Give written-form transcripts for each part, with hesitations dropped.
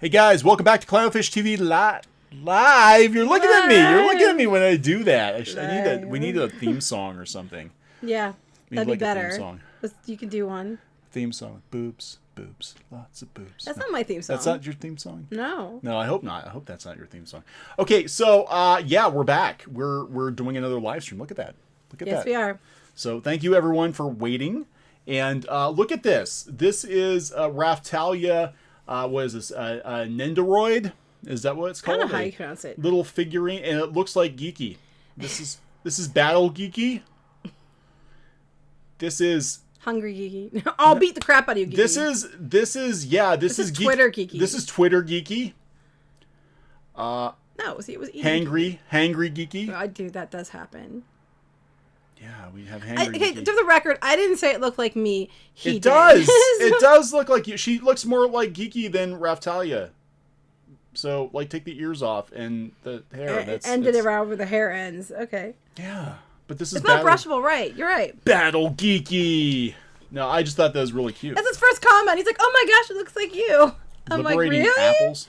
Hey guys, welcome back to Clownfish TV live. You're looking at me. You're looking at me when I do that. We need a theme song or something. Yeah, that'd be better. A theme song. You can do one. Theme song. Boobs, boobs, lots of boobs. That's not my theme song. That's not your theme song? No. No, I hope not. I hope that's not your theme song. Okay, so yeah, we're back. We're doing another live stream. Look at that. Look at that. Yes, we are. So thank you everyone for waiting. And look at this. This is Raphtalia. What is this? Nendoroid? Is that what it's called? I don't know how you pronounce it. Little figurine, and it looks like Geeky. This is Battle Geeky. This is Hungry Geeky. I'll beat the crap out of you, Geeky. This is Geeky. Twitter Geeky. This is Twitter Geeky. No, see, it was eating. Hangry Geeky. That does happen. Yeah, we have Hangry Okay, Geeky. to the record, I didn't say it looked like me. It does. It does look like you. She looks more like Geeky than Raphtalia. So, like, take the ears off and the hair. Ended around where the hair ends. Okay. Yeah, but this is it's not brushable, right? You're right. Battle Geeky. No, I just thought that was really cute. That's his first comment. He's like, "Oh my gosh, it looks like you." I'm like, Liberating really? apples.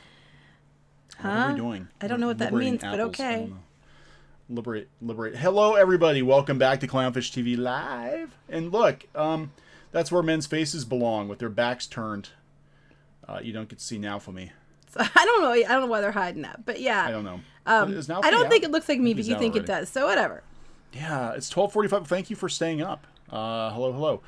Huh? What are we doing? I don't know what that means, but okay. I don't know. Liberate. Hello, everybody. Welcome back to Clownfish TV Live. And look, that's where men's faces belong, with their backs turned. You don't get to see now for me. So, I don't know. I don't know why they're hiding that, but yeah. I don't know. I don't think it looks like me, but you think it does. So whatever. Yeah, it's 12:45. Thank you for staying up. Hello.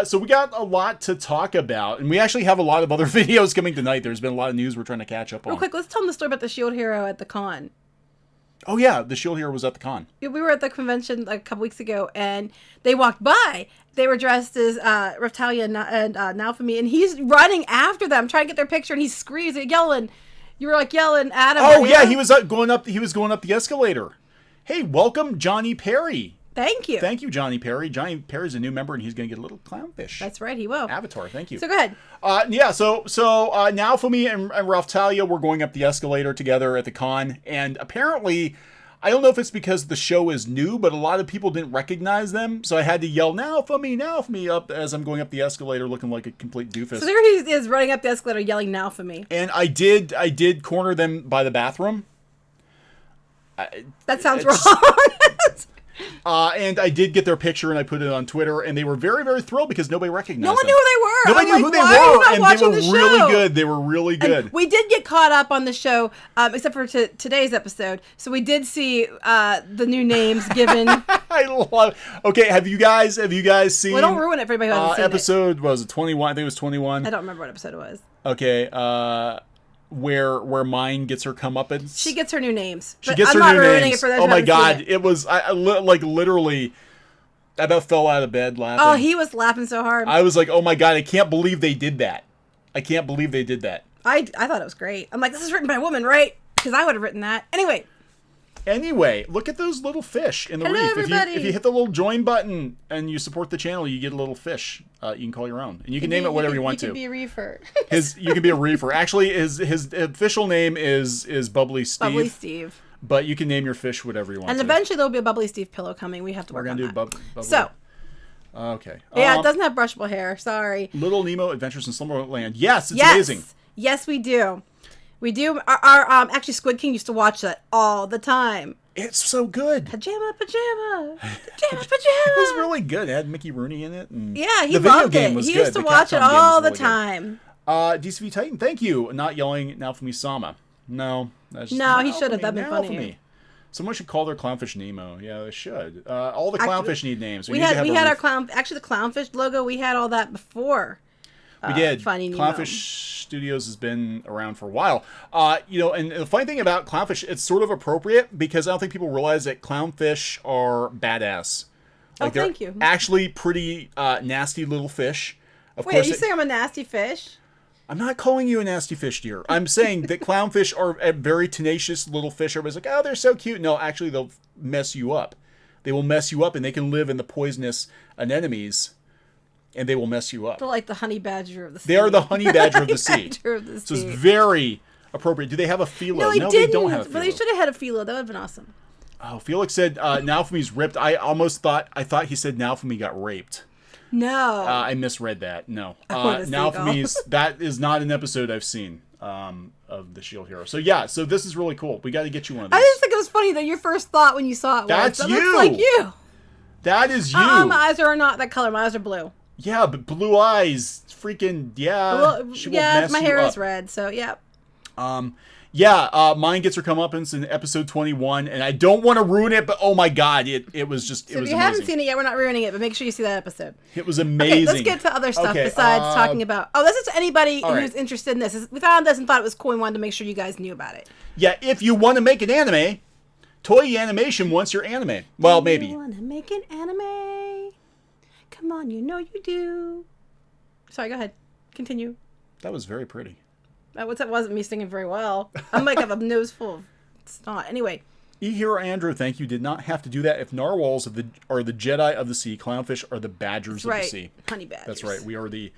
So we got a lot to talk about, and we actually have a lot of other videos coming tonight. There's been a lot of news we're trying to catch up on. Real quick, let's tell them the story about the Shield Hero at the con. Oh yeah, the Shield Hero was at the con. We were at the convention like a couple weeks ago, and they walked by. They were dressed as Raphtalia and Naofumi, and he's running after them, trying to get their picture, and he's screaming, yelling. You were like yelling at him. Oh yeah, he was going up. He was going up the escalator. Hey, welcome, Johnny Perry. Thank you. Thank you, Johnny Perry. Johnny Perry's a new member, and he's going to get a little clownfish. That's right, he will. Avatar, thank you. So go ahead. Yeah, so Naofumi and Raphtalia were going up the escalator together at the con, and apparently, I don't know if it's because the show is new, but a lot of people didn't recognize them, so I had to yell, Naofumi up as I'm going up the escalator looking like a complete doofus. So there he is running up the escalator yelling Naofumi. And I did corner them by the bathroom. That sounds wrong. And I did get their picture and I put it on Twitter, and they were very, very thrilled because nobody recognized them. No one knew who they were. Nobody knew who they were, and they were really good. They were really good. And we did get caught up on the show, except for today's episode. So we did see the new names given. I love. Okay, have you guys seen? Well, don't ruin it for everybody who hasn't seen episode was it 21? I think it was 21. I don't remember what episode it was. Okay. Where Mine gets her comeuppance. She gets her new names. She gets I'm her not new ruining names. it for those Oh who my haven't seen god! it. It was like literally. I about fell out of bed laughing. Oh, he was laughing so hard. I was like, oh my god! I can't believe they did that. I can't believe they did that. I thought it was great. I'm like, this is written by a woman, right? Because I would have written that. Anyway, look at those little fish in the Hello, reef. everybody. If you hit the little join button and you support the channel, you get a little fish. You can call your own, and you can name it whatever you want to. You can be a reefer. You can be a reefer. Actually, his official name is Bubbly Steve. Bubbly Steve. But you can name your fish whatever you want. And eventually there'll be a Bubbly Steve pillow coming. We have to work on that. We're gonna do Bubbly. So. Okay. Yeah, it doesn't have brushable hair. Sorry. Little Nemo Adventures in Slumberland. Yes, it's amazing. Yes, we do. We do. Our actually Squid King used to watch that all the time. It's so good. Pajama. It was really good. It had Mickey Rooney in it. And yeah, he loved it. He used to watch it all the time. DCV Titan, thank you. Not yelling Naofumi-sama. No. No, he should have. That'd been funny. Someone should call their clownfish Nemo. Yeah, they should. All the clownfish need names. We had our clown. Actually, the clownfish logo. We had all that before. We did. Finding Clownfish Studios has been around for a while. And the funny thing about clownfish, it's sort of appropriate because I don't think people realize that clownfish are badass. Like, thank you. Actually, pretty nasty little fish. Wait, are you saying I'm a nasty fish? I'm not calling you a nasty fish, dear. I'm saying that clownfish are a very tenacious little fish. Everybody's like, oh, they're so cute. No, actually, they'll mess you up. They will mess you up, and they can live in the poisonous anemones, and they will mess you up. They're like the honey badger of the sea. They are the honey badger of the sea. So it's very appropriate. Do they have a philo? No, they don't have a philo. But they should have had a philo. That would have been awesome. Oh, Felix said Naofumi's ripped. I thought he said Naofumi got raped. No. I misread that. No. Naofumi's, that is not an episode I've seen of of the Shield hero. So yeah, so this is really cool. We got to get you one of these. I just think it was funny that your first thought when you saw it was, That's that you. looks like you. That is you. My eyes are not that color. My eyes are blue. Yeah, but blue eyes, freaking yeah. Well, she will yeah, mess my you hair up. is red, so yeah. Mine gets her comeuppance in episode 21, and I don't want to ruin it, but oh my god, it was just So it was if you amazing. haven't seen it yet, we're not ruining it, but make sure you see that episode. It was amazing. Okay, let's get to other stuff Okay, besides talking about. Oh, this is to anybody all right. who's interested in this. We found this and thought it was cool. We wanted to make sure you guys knew about it. Yeah, if you want to make an anime, Toei Animation wants your anime. Well, maybe. You want to make an anime? Come on, you know you do. Sorry, go ahead. Continue. That was very pretty. That wasn't me singing very well. I'm like, I have a nose full of snot. Anyway. E-Hero Andrew, thank you. Did not have to do that. If narwhals are the Jedi of the sea, clownfish are the badgers of the sea. Honey badgers. That's right. We are the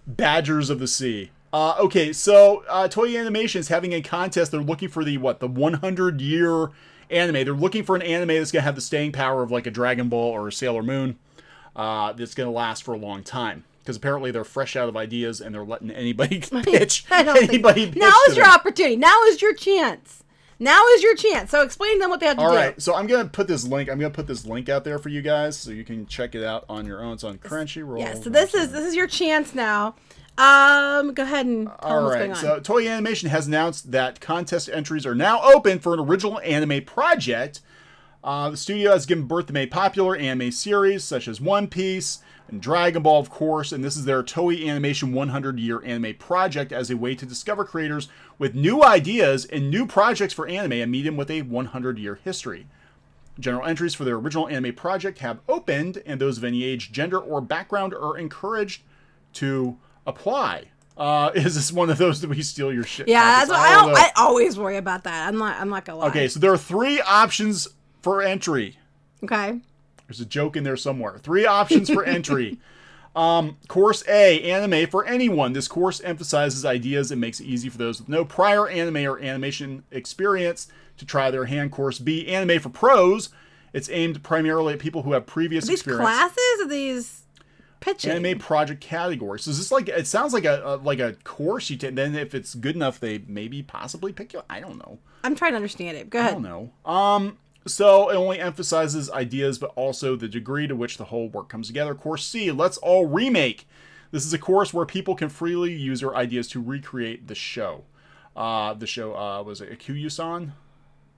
badgers of the sea. Okay, so Toei Animation is having a contest. They're looking for the 100-year anime. They're looking for an anime that's going to have the staying power of like a Dragon Ball or a Sailor Moon. That's going to last for a long time. Because apparently they're fresh out of ideas and they're letting anybody pitch. Now is your opportunity. Now is your chance. Now is your chance. So explain to them what they have to do. All right. So I'm going to put this link. I'm going to put this link out there for you guys so you can check it out on your own. It's on Crunchyroll. Yeah. So this is your chance now. Go ahead and tell them what's going on. So Toei Animation has announced that contest entries are now open for an original anime project. The studio has given birth to many popular anime series such as One Piece and Dragon Ball, of course, and this is their Toei Animation 100-year anime project as a way to discover creators with new ideas and new projects for anime and meet them with a 100-year history. General entries for their original anime project have opened, and those of any age, gender, or background are encouraged to apply. Is this one of those that we steal your shit? Yeah, that's what I always worry about that. I'm not gonna lie. Okay, so there are 3 options for entry. Okay. There's a joke in there somewhere. 3 options for entry. Course A, anime for anyone. This course emphasizes ideas and makes it easy for those with no prior anime or animation experience to try their hand. Course B, anime for pros. It's aimed primarily at people who have previous experience. These classes or these pitching? Anime project category. So is this like, it sounds like a course you take. Then if it's good enough, they maybe possibly pick you. I don't know. I'm trying to understand it. Go ahead. I don't know. So it only emphasizes ideas, but also the degree to which the whole work comes together. Course C, Let's All Remake. This is a course where people can freely use their ideas to recreate the show. The show, was it Ikuyu-san?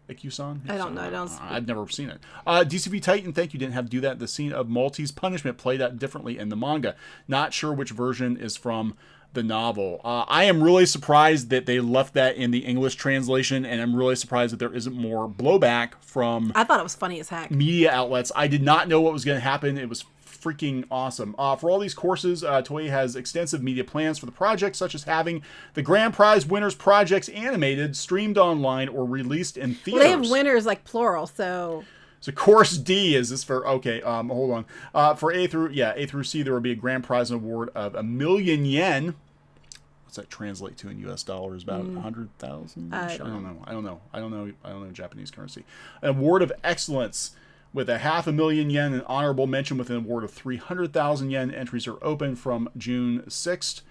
Ikuyu-san? I don't know. I've never seen it. DCV Titan, thank you. Didn't have to do that. The scene of Maltese punishment played out differently in the manga. Not sure which version is from the novel. I am really surprised that they left that in the English translation, and I'm really surprised that there isn't more blowback from I thought it was funny as heck. Media outlets. I did not know what was going to happen. It was freaking awesome. For all these courses, Toei has extensive media plans for the project, such as having the grand prize winners' projects animated, streamed online, or released in theaters. Well, they have winners like plural, so... So course D, is this for, okay, hold on. For A through C, there will be a grand prize and award of 1 million yen. What's that translate to in US dollars? About 100,000? I don't know Japanese currency. An award of excellence with a 500,000 yen, an honorable mention with an award of 300,000 yen. Entries are open from June 6th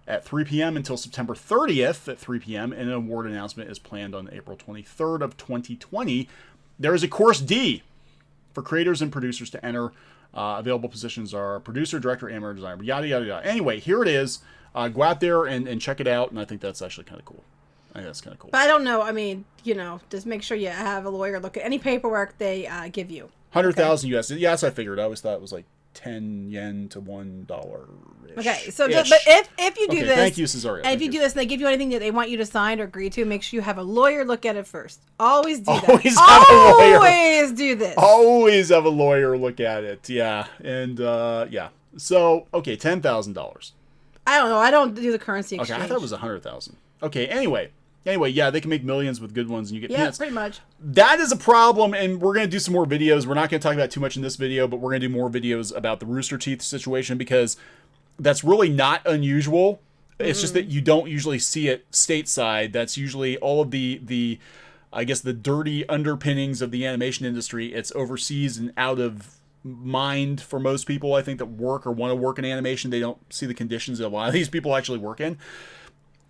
at 3 p.m. until September 30th at 3 p.m. And an award announcement is planned on April 23rd of 2020. There is a course D for creators and producers to enter. Available positions are producer, director, animator, designer, yada, yada, yada. Anyway, here it is. Go out there and check it out, and I think that's actually kind of cool. I think that's kind of cool. But I don't know. I mean, just make sure you have a lawyer look at any paperwork they give you. 100,000 US. Yes, I figured. I always thought it was like 10 yen to $1. Okay, so but if you do this, thank you, Cesario. And if you do this and they give you anything that they want you to sign or agree to, make sure you have a lawyer look at it first. Always do that. Always do this. Always have a lawyer look at it. Yeah, and yeah. So okay, $10,000. I don't know. I don't do the currency exchange. Okay, I thought it was 100,000. Okay, anyway, yeah, they can make millions with good ones, and you get peanuts. Pretty much. That is a problem, and we're going to do some more videos. We're not going to talk about too much in this video, but we're going to do more videos about the Rooster Teeth situation because that's really not unusual. It's just that you don't usually see it stateside. That's usually all of the I guess the dirty underpinnings of the animation industry. It's overseas and out of mind for most people, I think, that work or want to work in animation. They don't see the conditions that a lot of these people actually work in.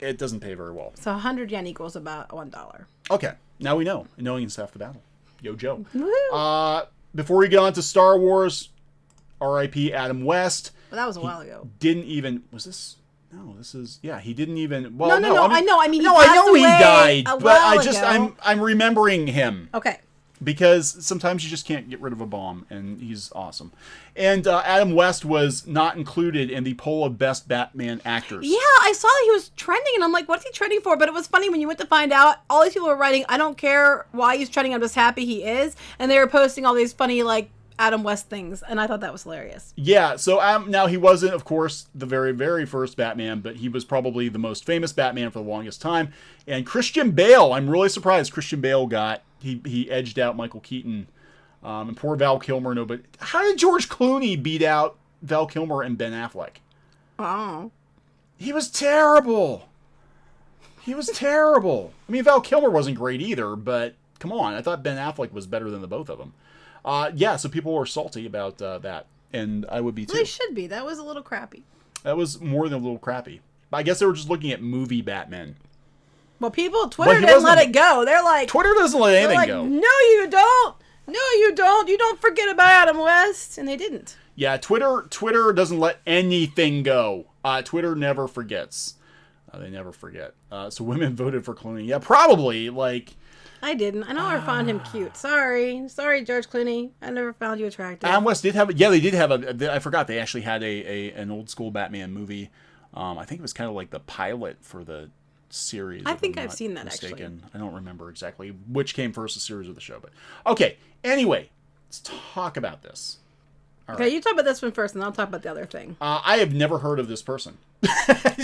it doesn't pay very well. So 100 yen equals about $1. Okay, now we know. And knowing is half the battle. Yo, Joe. Woohoo! Before we get on to Star Wars, R.I.P. Adam West. Well, that was a while ago. Didn't even... Was this... No, this is... Yeah, he didn't even... Well, No, I know. I mean, he no, I know passed he away died, a but while I'm remembering him. Okay. Because sometimes you just can't get rid of a bomb, and he's awesome. And Adam West was not included in the poll of best Batman actors. Yeah, I saw that he was trending, and I'm like, what's he trending for? But it was funny when you went to find out, all these people were writing, I don't care why he's trending, I'm just happy he is. And they were posting all these funny, like, Adam West things, and I thought that was hilarious. Yeah, so now he wasn't, of course, the very, very first Batman, but he was probably the most famous Batman for the longest time. And Christian Bale, I'm really surprised Christian Bale got... He edged out Michael Keaton. And poor Val Kilmer. No, but how did George Clooney beat out Val Kilmer and Ben Affleck? Oh. He was terrible. He was terrible. I mean, Val Kilmer wasn't great either, but come on. I thought Ben Affleck was better than the both of them. Yeah, so people were salty about that. And I would be too. They should be. That was a little crappy. That was more than a little crappy. But I guess they were just looking at movie Batman. Well, Twitter didn't let it go. They're like... Twitter doesn't let anything go. No, you don't. No, you don't. You don't forget about Adam West. And they didn't. Yeah, Twitter doesn't let anything go. Twitter never forgets. They never forget. So women voted for Clooney. Yeah, probably. Like... I didn't. I never found him cute. Sorry, George Clooney. I never found you attractive. Adam West did have... Yeah, they did have I forgot. They actually had an old school Batman movie. I think it was kind of like the pilot for the... series. I think I've seen that actually. I don't remember exactly which came first, the series or the show, but okay. Anyway, let's talk about this. All right. You talk about this one first, and I'll talk about the other thing. I have never heard of this person.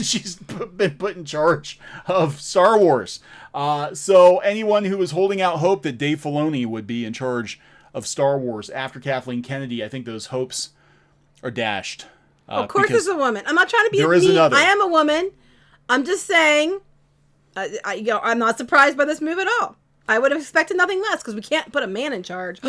She's been put in charge of Star Wars. So anyone who was holding out hope that Dave Filoni would be in charge of Star Wars after Kathleen Kennedy, I think those hopes are dashed. Of course, there's a woman. I'm not trying to be there is mean. another. I am a woman. I'm just saying. I'm not surprised by this move at all. I would have expected nothing less because we can't put a man in charge.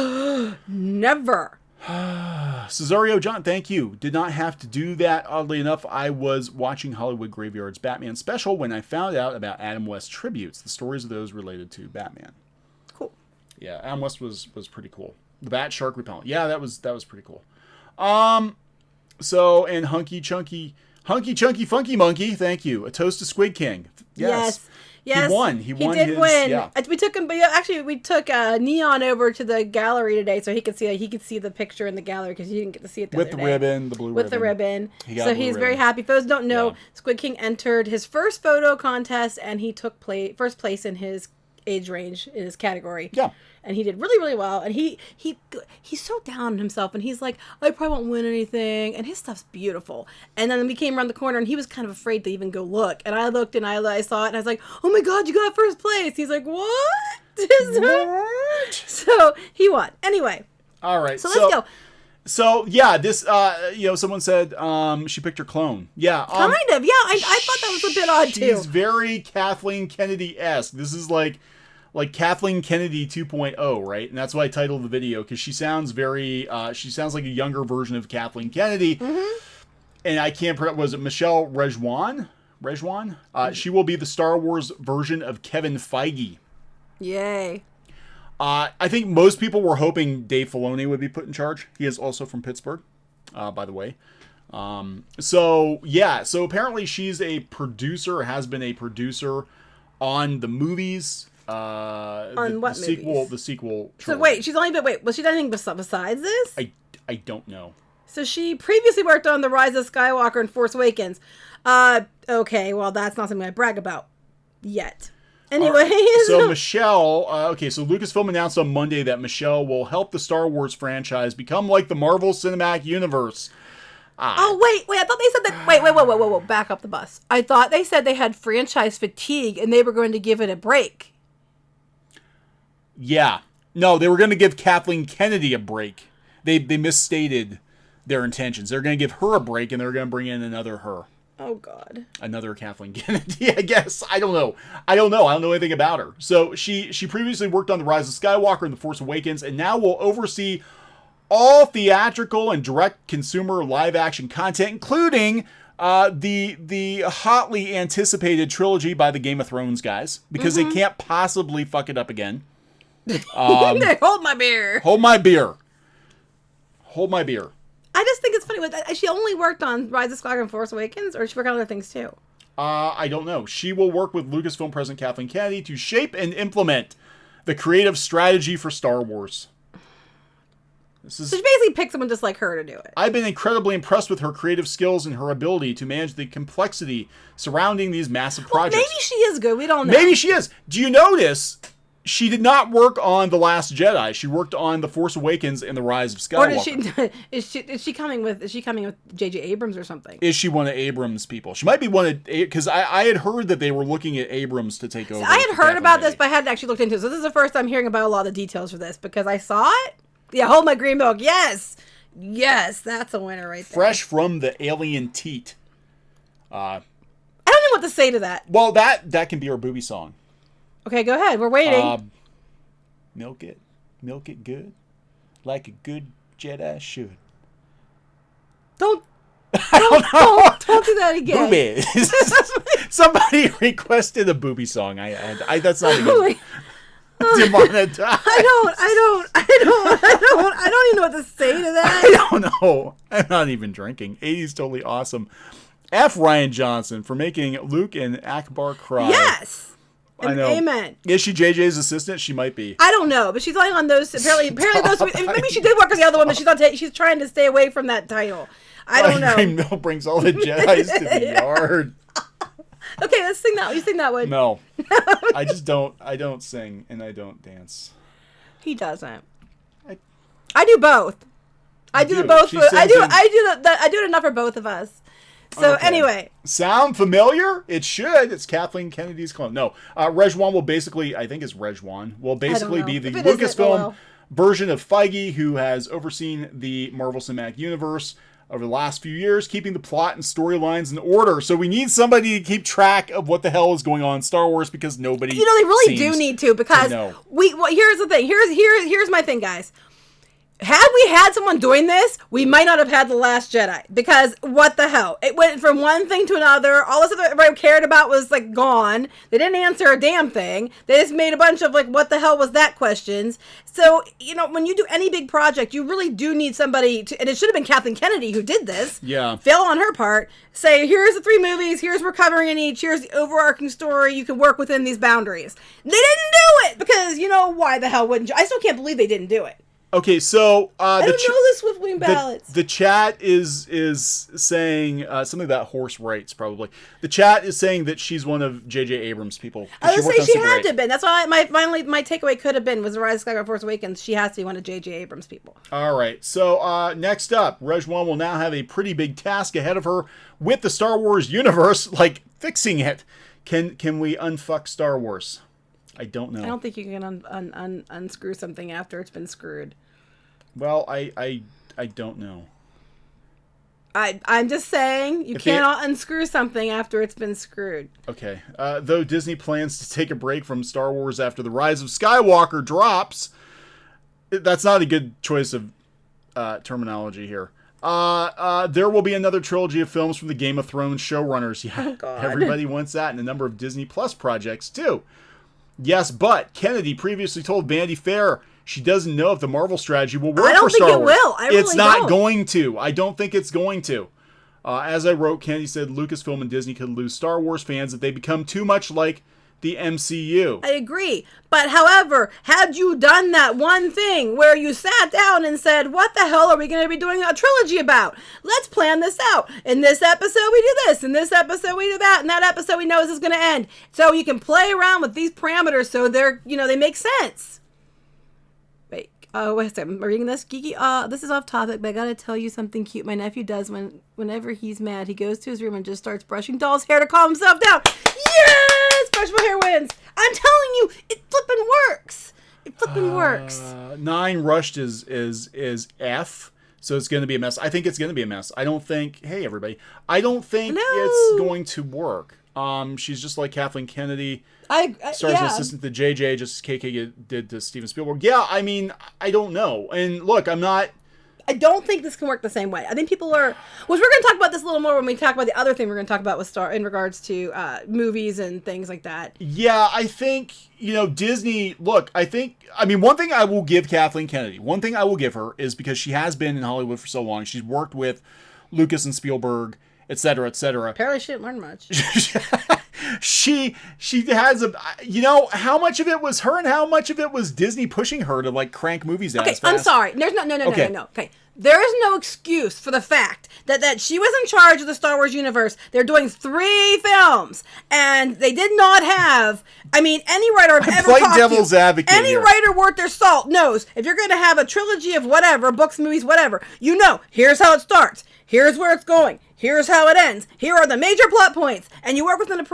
Never. Cesario John, thank you. Did not have to do that. Oddly enough, I was watching Hollywood Graveyard's Batman special when I found out about Adam West tributes, the stories of those related to Batman. Cool. Yeah, Adam West was pretty cool. The Bat Shark Repellent. Yeah, that was pretty cool. So, and Hunky Chunky Funky Monkey, thank you. A toast to Squid King. Yes. He won. He did win. Yeah. We took him, but actually we took Kneon over to the gallery today so he could see the picture in the gallery because he didn't get to see it with the ribbon, the blue ribbon. With the ribbon. So he's very happy. For those who don't know, Squid King entered his first photo contest and he took first place in his age range in his category. Yeah. And he did really, really well. And he's so down on himself. And he's like, I probably won't win anything. And his stuff's beautiful. And then we came around the corner and he was kind of afraid to even go look. And I looked and I saw it and I was like, oh my God, you got first place. He's like, what? What? So he won. Anyway. All right. So let's go. So yeah, this someone said she picked her clone. Yeah, kind of. Yeah, I thought that was a bit odd too. She's very Kathleen Kennedy-esque. This is like Kathleen Kennedy 2.0, right? And that's why I titled the video because she sounds she sounds like a younger version of Kathleen Kennedy. Mm-hmm. And I can't pronounce. Was it Michelle Rejwan? She will be the Star Wars version of Kevin Feige. Yay. I think most people were hoping Dave Filoni would be put in charge. He is also from Pittsburgh, by the way. So apparently she's a producer, or has been a producer on the movies. On what movies? The sequel. So wait, was she done anything besides this? I don't know. So she previously worked on The Rise of Skywalker and Force Awakens. Okay, well that's not something I brag about yet. Anyway, so Michelle, so Lucasfilm announced on Monday that Michelle will help the Star Wars franchise become like the Marvel Cinematic Universe. Oh, wait, I thought they said that, wait, back up the bus. I thought they said they had franchise fatigue and they were going to give it a break. Yeah. No, they were going to give Kathleen Kennedy a break. They misstated their intentions. They're going to give her a break and they're going to bring in another her. Oh, God. Another Kathleen Kennedy, I guess. I don't know. I don't know anything about her. So she previously worked on The Rise of Skywalker and The Force Awakens, and now will oversee all theatrical and direct consumer live action content, including The hotly anticipated trilogy by the Game of Thrones guys, because they can't possibly fuck it up again. Hold my beer. Hold my beer. Hold my beer. I just think it's funny. She only worked on Rise of Skywalker and Force Awakens, or she worked on other things too? I don't know. She will work with Lucasfilm President Kathleen Kennedy to shape and implement the creative strategy for Star Wars. So she basically picked someone just like her to do it. I've been incredibly impressed with her creative skills and her ability to manage the complexity surrounding these massive projects. Maybe she is good. We don't know. Maybe she is. Do you notice she did not work on The Last Jedi? She worked on The Force Awakens and The Rise of Skywalker. Or is she coming with J.J. Abrams or something? Is she one of Abrams' people? She might be one of, because I had heard that they were looking at Abrams to take over. I had heard about this, but I hadn't actually looked into it. So this is the first time hearing about a lot of the details for this, because I saw it. Yeah, hold my green milk. Yes, that's a winner right there. Fresh from the alien teat. I don't know what to say to that. Well, that can be our booby song. Okay, go ahead. We're waiting. Milk it good, like a good Jedi should. Don't do that again. Booby. Somebody requested a booby song. I that's not a good. Demonetized. I don't even know what to say to that. I don't know. I'm not even drinking. 80's totally awesome. F. Ryan Johnson for making Luke and Akbar cry. Yes. I know. Amen. Is she JJ's assistant? She might be. I don't know, but she's only on those. Apparently those. Maybe she did work on the other one, but she's trying to stay away from that title. I don't know. Green Mill brings all the Jedis to the yard. Okay, let's sing that. You sing that one. No, I just don't. I don't sing and I don't dance. He doesn't. I do both. I do both. I do it enough for both of us. So anyway, sound familiar? It should. It's Kathleen Kennedy's clone. No, Rejwan will basically, I think it's Rejwan, will basically be the Lucasfilm version of Feige, who has overseen the Marvel Cinematic Universe over the last few years, keeping the plot and storylines in order. So we need somebody to keep track of what the hell is going on in Star Wars, because nobody. They really do need to, because here's the thing. Here's my thing, guys. Had we had someone doing this, we might not have had The Last Jedi, because what the hell? It went from one thing to another. All the stuff that everybody cared about was like gone. They didn't answer a damn thing. They just made a bunch of like, what the hell was that questions. So, when you do any big project, you really do need somebody to, and it should have been Kathleen Kennedy who did this. Yeah. Fail on her part. Say, here's the 3 movies, here's we're covering in each, here's the overarching story, you can work within these boundaries. They didn't do it, because, why the hell wouldn't you? I still can't believe they didn't do it. Okay, so I don't know the Swiftwing ballots. The chat is saying something about horse rights, probably. The chat is saying that she's one of J.J. Abrams' people. I would say she had to have been. That's why my takeaway could have been was The Rise of Skywalker, Force Awakens. She has to be one of J.J. Abrams' people. All right, so next up, Rejwan will now have a pretty big task ahead of her with the Star Wars universe, like fixing it. Can we unfuck Star Wars? I don't know. I don't think you can unscrew something after it's been screwed. Well, I don't know. I'm just saying you cannot unscrew something after it's been screwed. Okay. Though Disney plans to take a break from Star Wars after The Rise of Skywalker drops, that's not a good choice of terminology here. There will be another trilogy of films from the Game of Thrones showrunners. Yeah, oh, God. Everybody wants that, and a number of Disney Plus projects too. Yes, but Kennedy previously told Vanity Fair she doesn't know if the Marvel strategy will work for Star Wars. I don't think it will. I really It's not going to. I don't think it's going to. As I wrote, Kennedy said Lucasfilm and Disney could lose Star Wars fans if they become too much like the MCU. I agree. But however, had you done that one thing where you sat down and said, what the hell are we going to be doing a trilogy about? Let's plan this out. In this episode, we do this. In this episode, we do that. In that episode, we know this is going to end. So you can play around with these parameters so they're, they make sense. Wait a second. I'm reading this. Geeky, this is off topic, but I got to tell you something cute my nephew does whenever he's mad. He goes to his room and just starts brushing doll's hair to calm himself down. Yes! Brush my hair wins. I'm telling you, it flippin' works. It flippin' works. 9 rushed is F, so it's going to be a mess. I think it's going to be a mess. I don't think, hey everybody, I don't think it's going to work. She's just like Kathleen Kennedy. Stars an assistant to JJ, just as KK did to Steven Spielberg. Yeah, I mean, I don't know. And look, I'm not I don't think this can work the same way. I think people are. Which we're going to talk about this a little more when we talk about the other thing we're going to talk about with in regards to movies and things like that. Yeah, I think Disney. Look, I mean, one thing I will give Kathleen Kennedy. One thing I will give her is because she has been in Hollywood for so long. She's worked with Lucas and Spielberg, et cetera, et cetera. Apparently, she didn't learn much. She has how much of it was her and how much of it was Disney pushing her to like crank movies out. Okay, I'm sorry. There's no. Okay, there is no excuse for the fact that she was in charge of the Star Wars universe. They're doing 3 films, and they did not have. I mean, any writer I've ever talked devil's to, advocate any here. writer worth their salt knows if you're going to have a trilogy of whatever, books, movies, whatever, here's how it starts. Here's where it's going. Here's how it ends. Here are the major plot points, and you work within those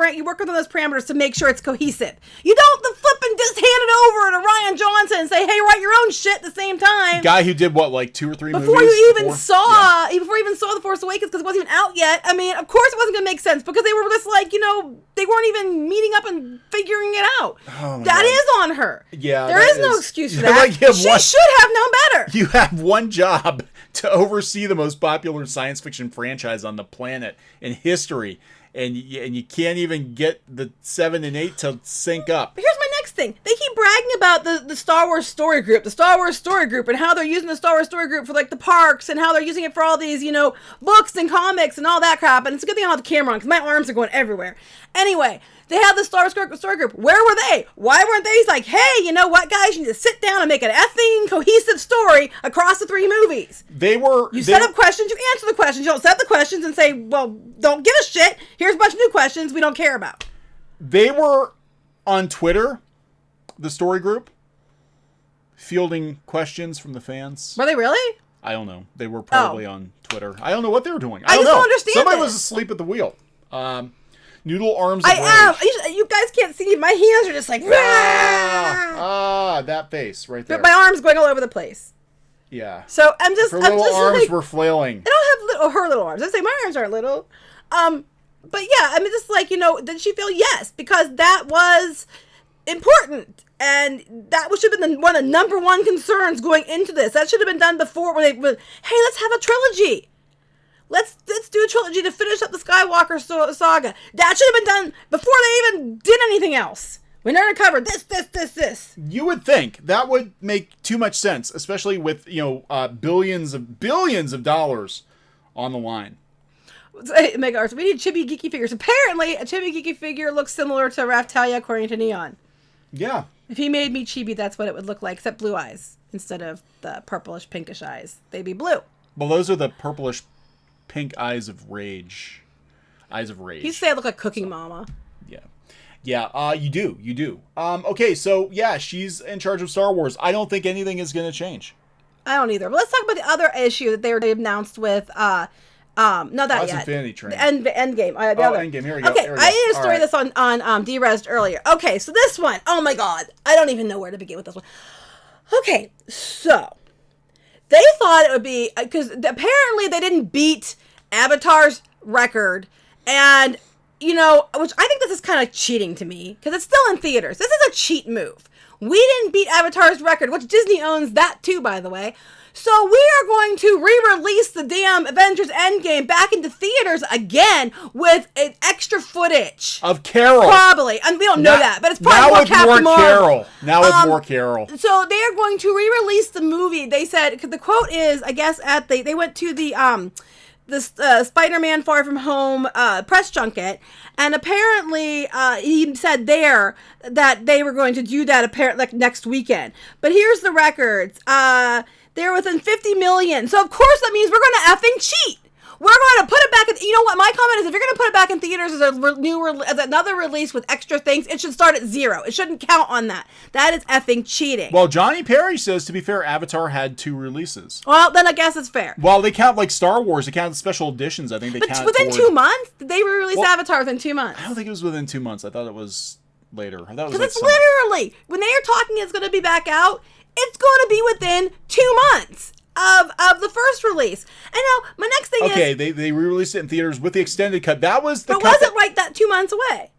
parameters to make sure it's cohesive. You don't flip and just hand it over to Ryan Johnson and say, "Hey, write your own shit" at the same time. Guy who did what, like 2 or 3 before movies you even saw The Force Awakens, because it wasn't even out yet. I mean, of course it wasn't gonna make sense because they were just like, they weren't even meeting up and figuring it out. Oh that is on her. Yeah, there is no excuse for that. Like she should have known better. You have one job to oversee the most popular science fiction franchise on the planet in history, and you can't even get the 7 and 8 to sync up. But here's my next thing. They keep bragging about the Star Wars story group, and how they're using the Star Wars story group for like the parks, and how they're using it for all these, books and comics and all that crap. And it's a good thing I don't have the camera on because my arms are going everywhere. Anyway, they had the Star Wars story group. Where were they? Why weren't they? He's like, hey, you know what, guys? You need to sit down and make an effing cohesive story across the 3 movies. You set up questions, you answer the questions. You don't set up the questions and say, well, don't give a shit. Here's a bunch of new questions we don't care about. They were on Twitter, the story group, fielding questions from the fans. Were they really? I don't know. They were probably on Twitter. I don't know what they were doing. I just don't understand. Somebody was asleep at the wheel. Noodle arms. I am. You guys can't see. My hands are just like. That face right there. But my arms going all over the place. Yeah. So I'm just. Her little arms like, were flailing. I don't have her little arms. I say my arms aren't little. But yeah, I mean, just like did she feel yes because that was important and that should have been one of the number 1 concerns going into this. That should have been done before when hey, let's have a trilogy. Let's do a trilogy to finish up the Skywalker saga. That should have been done before they even did anything else. We never covered this. You would think that would make too much sense, especially with billions of dollars on the line. Mega Arts. We need chibi geeky figures. Apparently, a chibi geeky figure looks similar to Raftalia according to Kneon. Yeah. If he made me chibi, that's what it would look like, except blue eyes instead of the purplish pinkish eyes. They'd be blue. Well, those are the purplish pink eyes of rage. Eyes of rage. You say I look like Cooking Mama. Yeah. Yeah, you do. Okay, so yeah, she's in charge of Star Wars. I don't think anything is going to change. I don't either. But let's talk about the other issue that they announced with not that yet. Infinity Train. Endgame. Endgame. Here we go. Okay, I did a story this on D-Res earlier. Okay, so this one. Oh my God, I don't even know where to begin with this one. Okay, so they thought it would be because apparently they didn't beat Avatar's record, and which I think this is kind of cheating to me because it's still in theaters. This is a cheat move. We didn't beat Avatar's record, which Disney owns that too, by the way. So we are going to re-release the damn Avengers Endgame back into theaters again with an extra footage of Carol. Probably, and we don't know that, but it's probably more Captain Marvel. Now with more Carol. So they are going to re-release the movie. They said the quote is, I guess they went to the Spider-Man Far From Home press junket, and apparently he said there that they were going to do that apparently like next weekend. But here's the records. They're within 50 million. So of course that means we're going to effing cheat. We're going to put it back in. You know what? My comment is, if you're going to put it back in theaters as another release with extra things, it should start at 0. It shouldn't count on that. That is effing cheating. Well, Johnny Perry says, to be fair, Avatar had 2 releases. Well, then I guess it's fair. Well, they count like Star Wars. They count special editions. I think they count. But within 2 months, did they re-release Avatar within 2 months? I don't think it was within 2 months. I thought it was later. Because it's literally when they are talking, it's going to be back out. It's going to be within 2 months of the first release. And now my next thing is, they re-released it in theaters with the extended cut. That was the but cut. Was it right that 2 months away?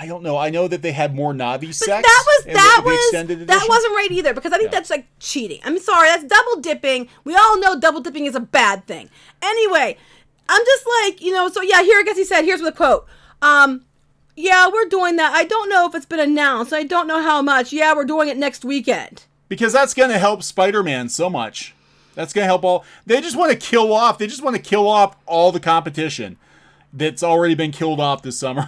I don't know. I know that they had more Navi sex. That extended edition. wasn't right either, because I think that's like cheating. I'm sorry, that's double dipping. We all know double dipping is a bad thing. Anyway, I'm just like, so yeah, here I guess he said, here's the quote. Yeah, we're doing that. I don't know if it's been announced. I don't know how much. Yeah, we're doing it next weekend. Because that's going to help Spider-Man so much. That's going to help all. They just want to kill off. They just want to kill off all the competition that's already been killed off this summer.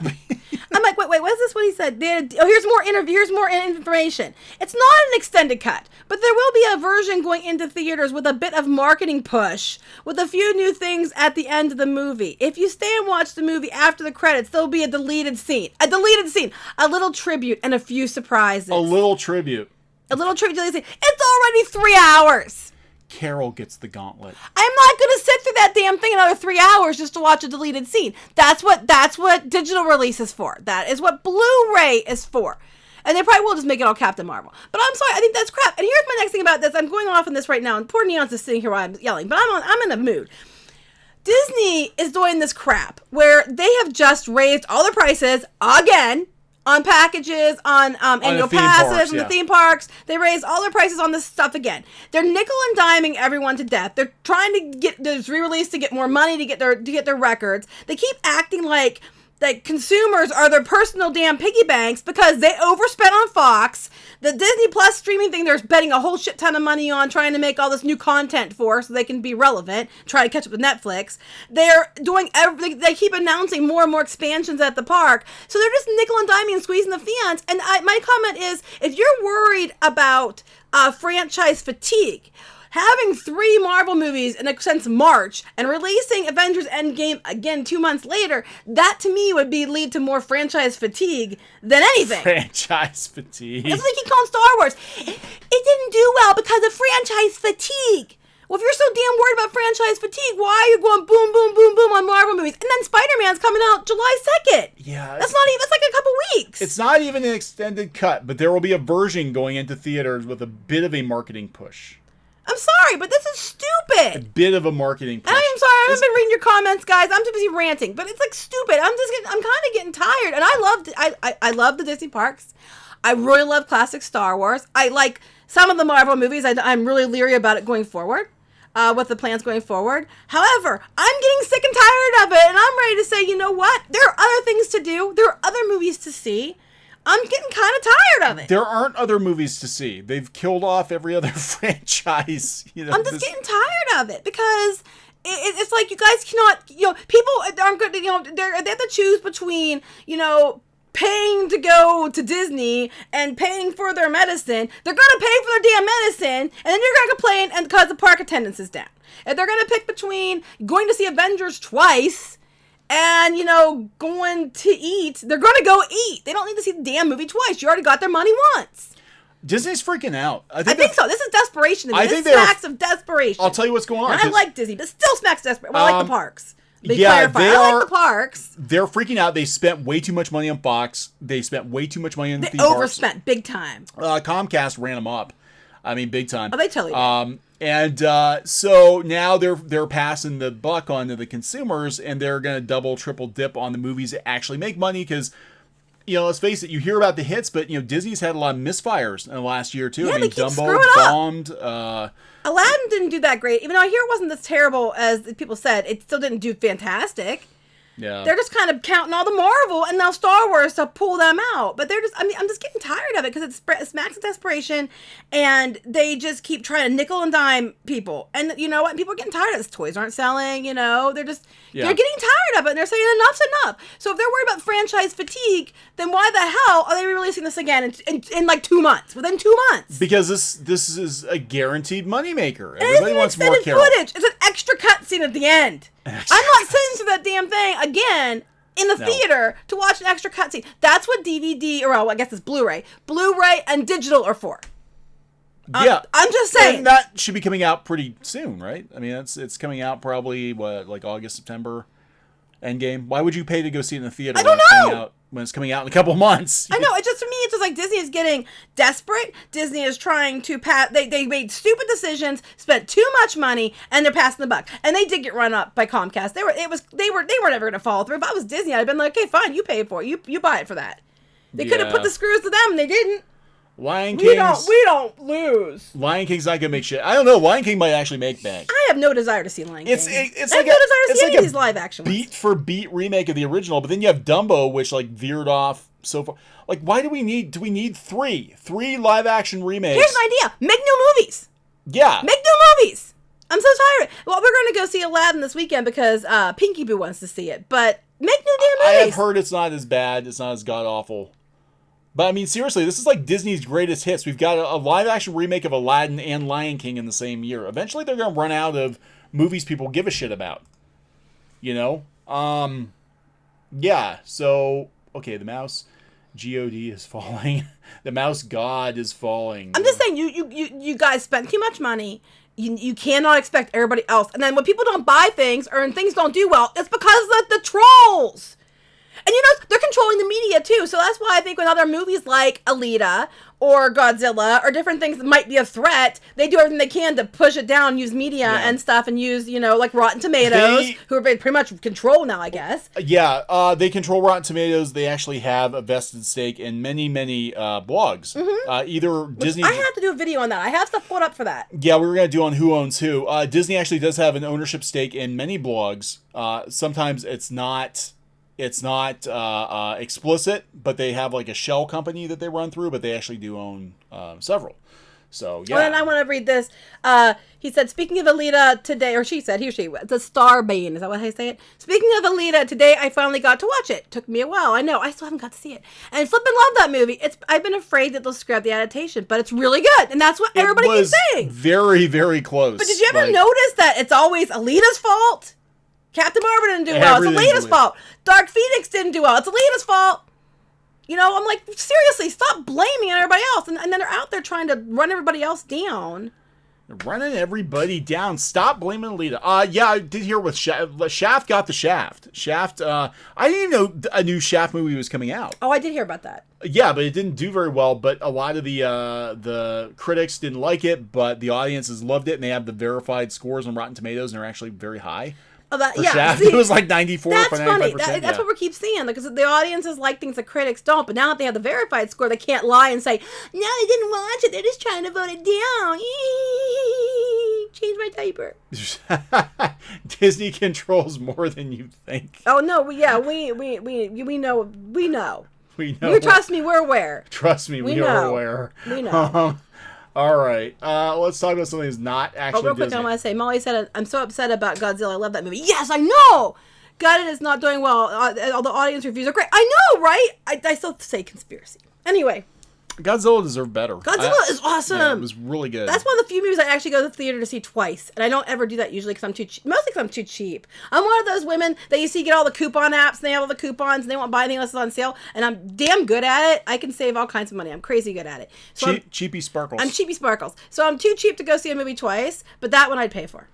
I'm like, wait, what is this? What he said? Here's more interview. Here's more information. It's not an extended cut, but there will be a version going into theaters with a bit of marketing push, with a few new things at the end of the movie. If you stay and watch the movie after the credits, there'll be a deleted scene, a little tribute, and a few surprises. A little tribute. It's already 3 hours. Carol gets the gauntlet. I'm not going to sit through that damn thing another 3 hours just to watch a deleted scene. That's what digital release is for. That is what Blu-ray is for. And they probably will just make it all Captain Marvel. But I'm sorry, I think that's crap. And here's my next thing about this. I'm going off on this right now, and poor Neon's just sitting here while I'm yelling. But I'm in a mood. Disney is doing this crap where they have just raised all the prices again. On packages, on annual passes, and the theme parks. They raised all their prices on this stuff again. They're nickel and diming everyone to death. They're trying to get this re-release to get more money to get their records. They keep acting like consumers are their personal damn piggy banks because they overspent on Fox. The Disney Plus streaming thing, they're betting a whole shit ton of money on trying to make all this new content for so they can be relevant, try to catch up with Netflix. They're doing everything. They keep announcing more and more expansions at the park. So they're just nickel and diming and squeezing the fans. And my comment is, if you're worried about franchise fatigue, having 3 Marvel movies since March and releasing Avengers Endgame again 2 months later, that to me would lead to more franchise fatigue than anything. Franchise fatigue. It's like he called Star Wars. It didn't do well because of franchise fatigue. Well, if you're so damn worried about franchise fatigue, why are you going boom, boom, boom, boom on Marvel movies? And then Spider-Man's coming out July 2nd. Yeah. That's like a couple weeks. It's not even an extended cut, but there will be a version going into theaters with a bit of a marketing push. I'm sorry, but this is stupid. A bit of a marketing push. I'm sorry, I haven't been reading your comments, guys. I'm too busy ranting, but it's like stupid. I'm kind of getting tired, and I love the Disney parks. I really love classic Star Wars. I like some of the Marvel movies. I'm really leery about it going forward, with the plans going forward. However, I'm getting sick and tired of it, and I'm ready to say, you know what? There are other things to do. There are other movies to see. I'm getting kind of tired of it. There aren't other movies to see. They've killed off every other franchise. I'm just getting tired of it because it's like you guys cannot, people aren't good, they have to choose between, paying to go to Disney and paying for their medicine. They're going to pay for their damn medicine, and then you're going to complain and because the park attendance is down. If they're going to pick between going to see Avengers twice and, going to eat, they're going to go eat. They don't need to see the damn movie twice. You already got their money once. Disney's freaking out. I think so. This is desperation. This smacks of desperation. I'll tell you what's going on. And I like Disney, but still smacks desperation. Well, I like the parks. I like the parks. They're freaking out. They spent way too much money on Fox. They spent way too much money on the theme parks. They overspent big time. Comcast ran them up. I mean, big time. Oh, they tell you. And so now they're passing the buck on to the consumers, and they're going to double, triple dip on the movies that actually make money because, let's face it, you hear about the hits, but, Disney's had a lot of misfires in the last year, too. Yeah, I mean, they keep Dumbo bombed. Aladdin didn't do that great. Even though I hear it wasn't as terrible as people said, it still didn't do fantastic. Yeah. They're just kind of counting all the Marvel and now Star Wars to pull them out. But I'm just getting tired of it because it smacks of desperation and they just keep trying to nickel and dime people. And you know what? People are getting tired of this. Toys aren't selling, they're getting tired of it and they're saying enough's enough. So if they're worried about franchise fatigue, then why the hell are they releasing this again in like 2 months, within 2 months? Because this is a guaranteed moneymaker. Everybody wants more Carol. Footage. It's an extra cutscene at the end. I'm not sitting through that damn thing again in the theater to watch an extra cutscene. That's what DVD, or I guess it's Blu-ray and digital are for. Yeah, I'm just saying. And that should be coming out pretty soon, right? I mean, it's coming out probably like August, September. Endgame. Why would you pay to go see it in the theater? I don't know. When it's coming out in a couple months. I know. It's just, to me, it's just like Disney is getting desperate. Disney is trying to pass. They made stupid decisions, spent too much money, and they're passing the buck. And they did get run up by Comcast. They were never going to follow through. If I was Disney, I'd have been like, okay, fine, you pay for it. You buy it for that. They could have put the screws to them, and they didn't. Lion King's... We don't lose. Lion King's not gonna make shit. I don't know. Lion King might actually make bank. I have no desire to see Lion King. It's I like have no desire to see any of these live action ones. Beat for beat remake of the original, but then you have Dumbo, which like veered off so far. Like, why do we need 3 live action remakes? Here's an idea: make new movies. Yeah, make new movies. I'm so tired. Well, we're going to go see Aladdin this weekend because Pinky Boo wants to see it. But make new damn movies. I have heard it's not as bad. It's not as god awful. But I mean, seriously, this is like Disney's greatest hits. We've got a live action remake of Aladdin and Lion King in the same year. Eventually, they're going to run out of movies people give a shit about. You know? Yeah. So, okay, the mouse God is falling. The mouse god is falling. I'm just saying, you guys spent too much money. You cannot expect everybody else. And then when people don't buy things or things don't do well, it's because of the trolls. And they're controlling the media too. So that's why I think when other movies like Alita or Godzilla or different things that might be a threat, they do everything they can to push it down, use media and stuff, and use, like Rotten Tomatoes, who are pretty much control now, I guess. Yeah, they control Rotten Tomatoes. They actually have a vested stake in many, many blogs. Disney... I have to do a video on that. I have stuff put up for that. Yeah, we were going to do on Who Owns Who. Disney actually does have an ownership stake in many blogs. Sometimes it's not explicit, but they have like a shell company that they run through, but they actually do own several. So, yeah. Well, and I want to read this. He said, speaking of Alita today, or she said, he or she, the Starbane, is that what I say it? Speaking of Alita, today I finally got to watch it. Took me a while. I know. I still haven't got to see it. And I flippin' love that movie. I've been afraid that they'll scrap the adaptation, but it's really good. And that's what everybody keeps saying. Very, very close. But did you ever notice that it's always Alita's fault? Captain Marvel didn't do well. It's Alita's fault. Dark Phoenix didn't do well. It's Alita's fault. I'm like, seriously, stop blaming everybody else. And then they're out there trying to run everybody else down. They're running everybody down. Stop blaming Alita. Yeah, I did hear with Shaft. Shaft got the Shaft. Shaft, I didn't even know a new Shaft movie was coming out. Oh, I did hear about that. Yeah, but it didn't do very well. But a lot of the critics didn't like it, but the audiences loved it, and they have the verified scores on Rotten Tomatoes, and they're actually very high. See, it was like 94 that's for 95%. Funny. That's what we keep seeing, because the audiences like things the critics don't. But now that they have the verified score, they can't lie and say, no, they didn't watch it. They're just trying to vote it down. Change my diaper. Disney controls more than you think. Oh no, we know. We know. Trust me, we're aware. Trust me, we are aware. We know. All right, let's talk about something that's not actually real quick, Disney. I want to say, Molly said, I'm so upset about Godzilla. I love that movie. Yes, I know! Gutted is not doing well. All the audience reviews are great. I know, right? I still say conspiracy. Anyway. Godzilla deserved better. Godzilla is awesome. Yeah, it was really good. That's one of the few movies I actually go to the theater to see twice. And I don't ever do that usually because I'm too cheap. Mostly because I'm too cheap. I'm one of those women that you see get all the coupon apps and they have all the coupons and they won't buy anything unless it's on sale. And I'm damn good at it. I can save all kinds of money. I'm crazy good at it. So Cheapy Sparkles. I'm Cheapy Sparkles. So I'm too cheap to go see a movie twice, but that one I'd pay for.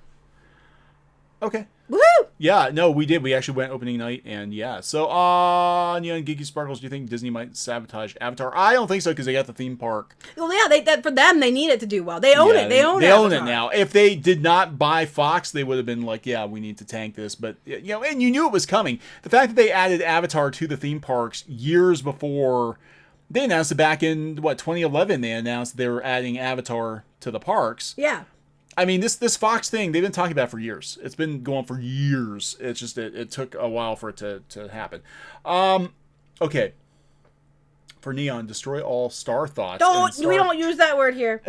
Okay. Woohoo! Yeah, no, we did. We actually went opening night, and yeah. So, Kneon and Geeky Sparkles, do you think Disney might sabotage Avatar? I don't think so, because they got the theme park. Well, yeah, for them, they need it to do well. They own it. They own it now. If they did not buy Fox, they would have been like, yeah, we need to tank this. But, and you knew it was coming. The fact that they added Avatar to the theme parks years before, they announced it back in, 2011, they announced they were adding Avatar to the parks. Yeah. I mean, this Fox thing, they've been talking about it for years. It's been going for years. It's just, it took a while for it to happen. Okay. For Neon, destroy all star thoughts. We don't use that word here.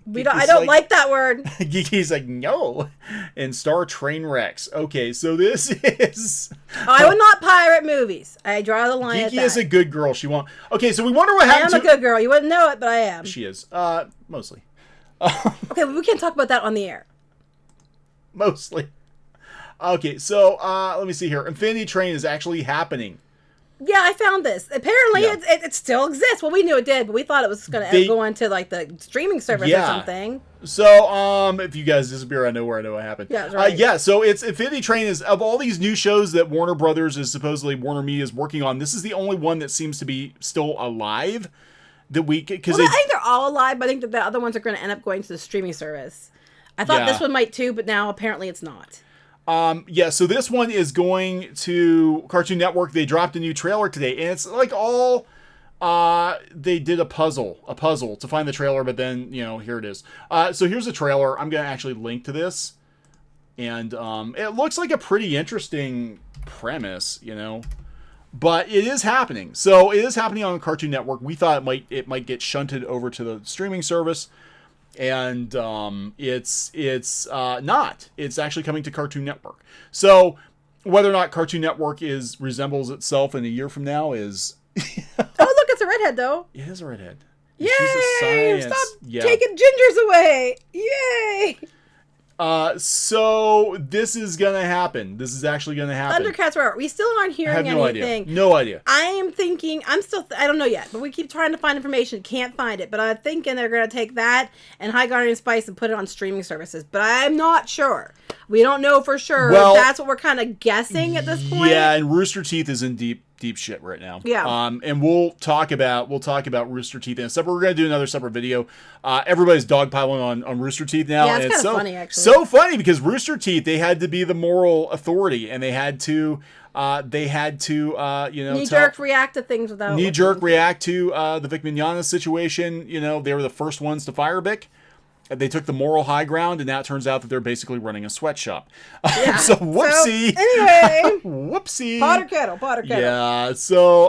I don't like that word. Geeky's like, no. And star train wrecks. Okay, so this is... I will not pirate movies. I draw the line at that. Geeky is a good girl. She won't... Okay, so we wonder what happened I am a good girl. You wouldn't know it, but I am. She is. Mostly. Okay, well, we can't talk about that on the air. Mostly. Okay, so let me see here. Infinity Train is actually happening. Yeah, I found this. Apparently, it still exists. Well, we knew it did, but we thought it was going to go into like the streaming service or something. So, if you guys disappear, I know what happened. Yeah, that's right. So it's Infinity Train is, of all these new shows that Warner Brothers is supposedly Warner Media is working on, this is the only one that seems to be still alive. I think they're all alive, but I think that the other ones are going to end up going to the streaming service. I thought this one might too, but now apparently it's not. Yeah, so this one is going to Cartoon Network. They dropped a new trailer today, and it's like all they did a puzzle to find the trailer, but then, here it is. So here's the trailer. I'm going to actually link to this, and it looks like a pretty interesting premise, but it is happening. So it is happening on Cartoon Network. We thought it might get shunted over to the streaming service. And it's not. It's actually coming to Cartoon Network. So whether or not Cartoon Network resembles itself in a year from now is... Oh, look, it's a redhead, though. It is a redhead. Yay! She's a science. Stop taking gingers away. Yay! So this is gonna happen. This is actually gonna happen. Thundercats are. We still aren't hearing anything. No idea. I am thinking. I don't know yet, but we keep trying to find information. Can't find it. But I'm thinking they're gonna take that and High Guardian Spice and put it on streaming services. But I'm not sure. We don't know for sure. Well, that's what we're kind of guessing at this point. Yeah, and Rooster Teeth is in deep shit right now. Yeah. And we'll talk about Rooster Teeth in a separate. We're gonna do another separate video. Everybody's dogpiling on Rooster Teeth now. Yeah, and it's kind of so funny actually. So funny because Rooster Teeth, they had to be the moral authority, and they had to knee-jerk react to things without knee-jerk react to the Vic Mignogna situation. They were the first ones to fire Vic. They took the moral high ground, and now it turns out that they're basically running a sweatshop. Yeah. So whoopsie. So, anyway, whoopsie. Potter kettle. Yeah. So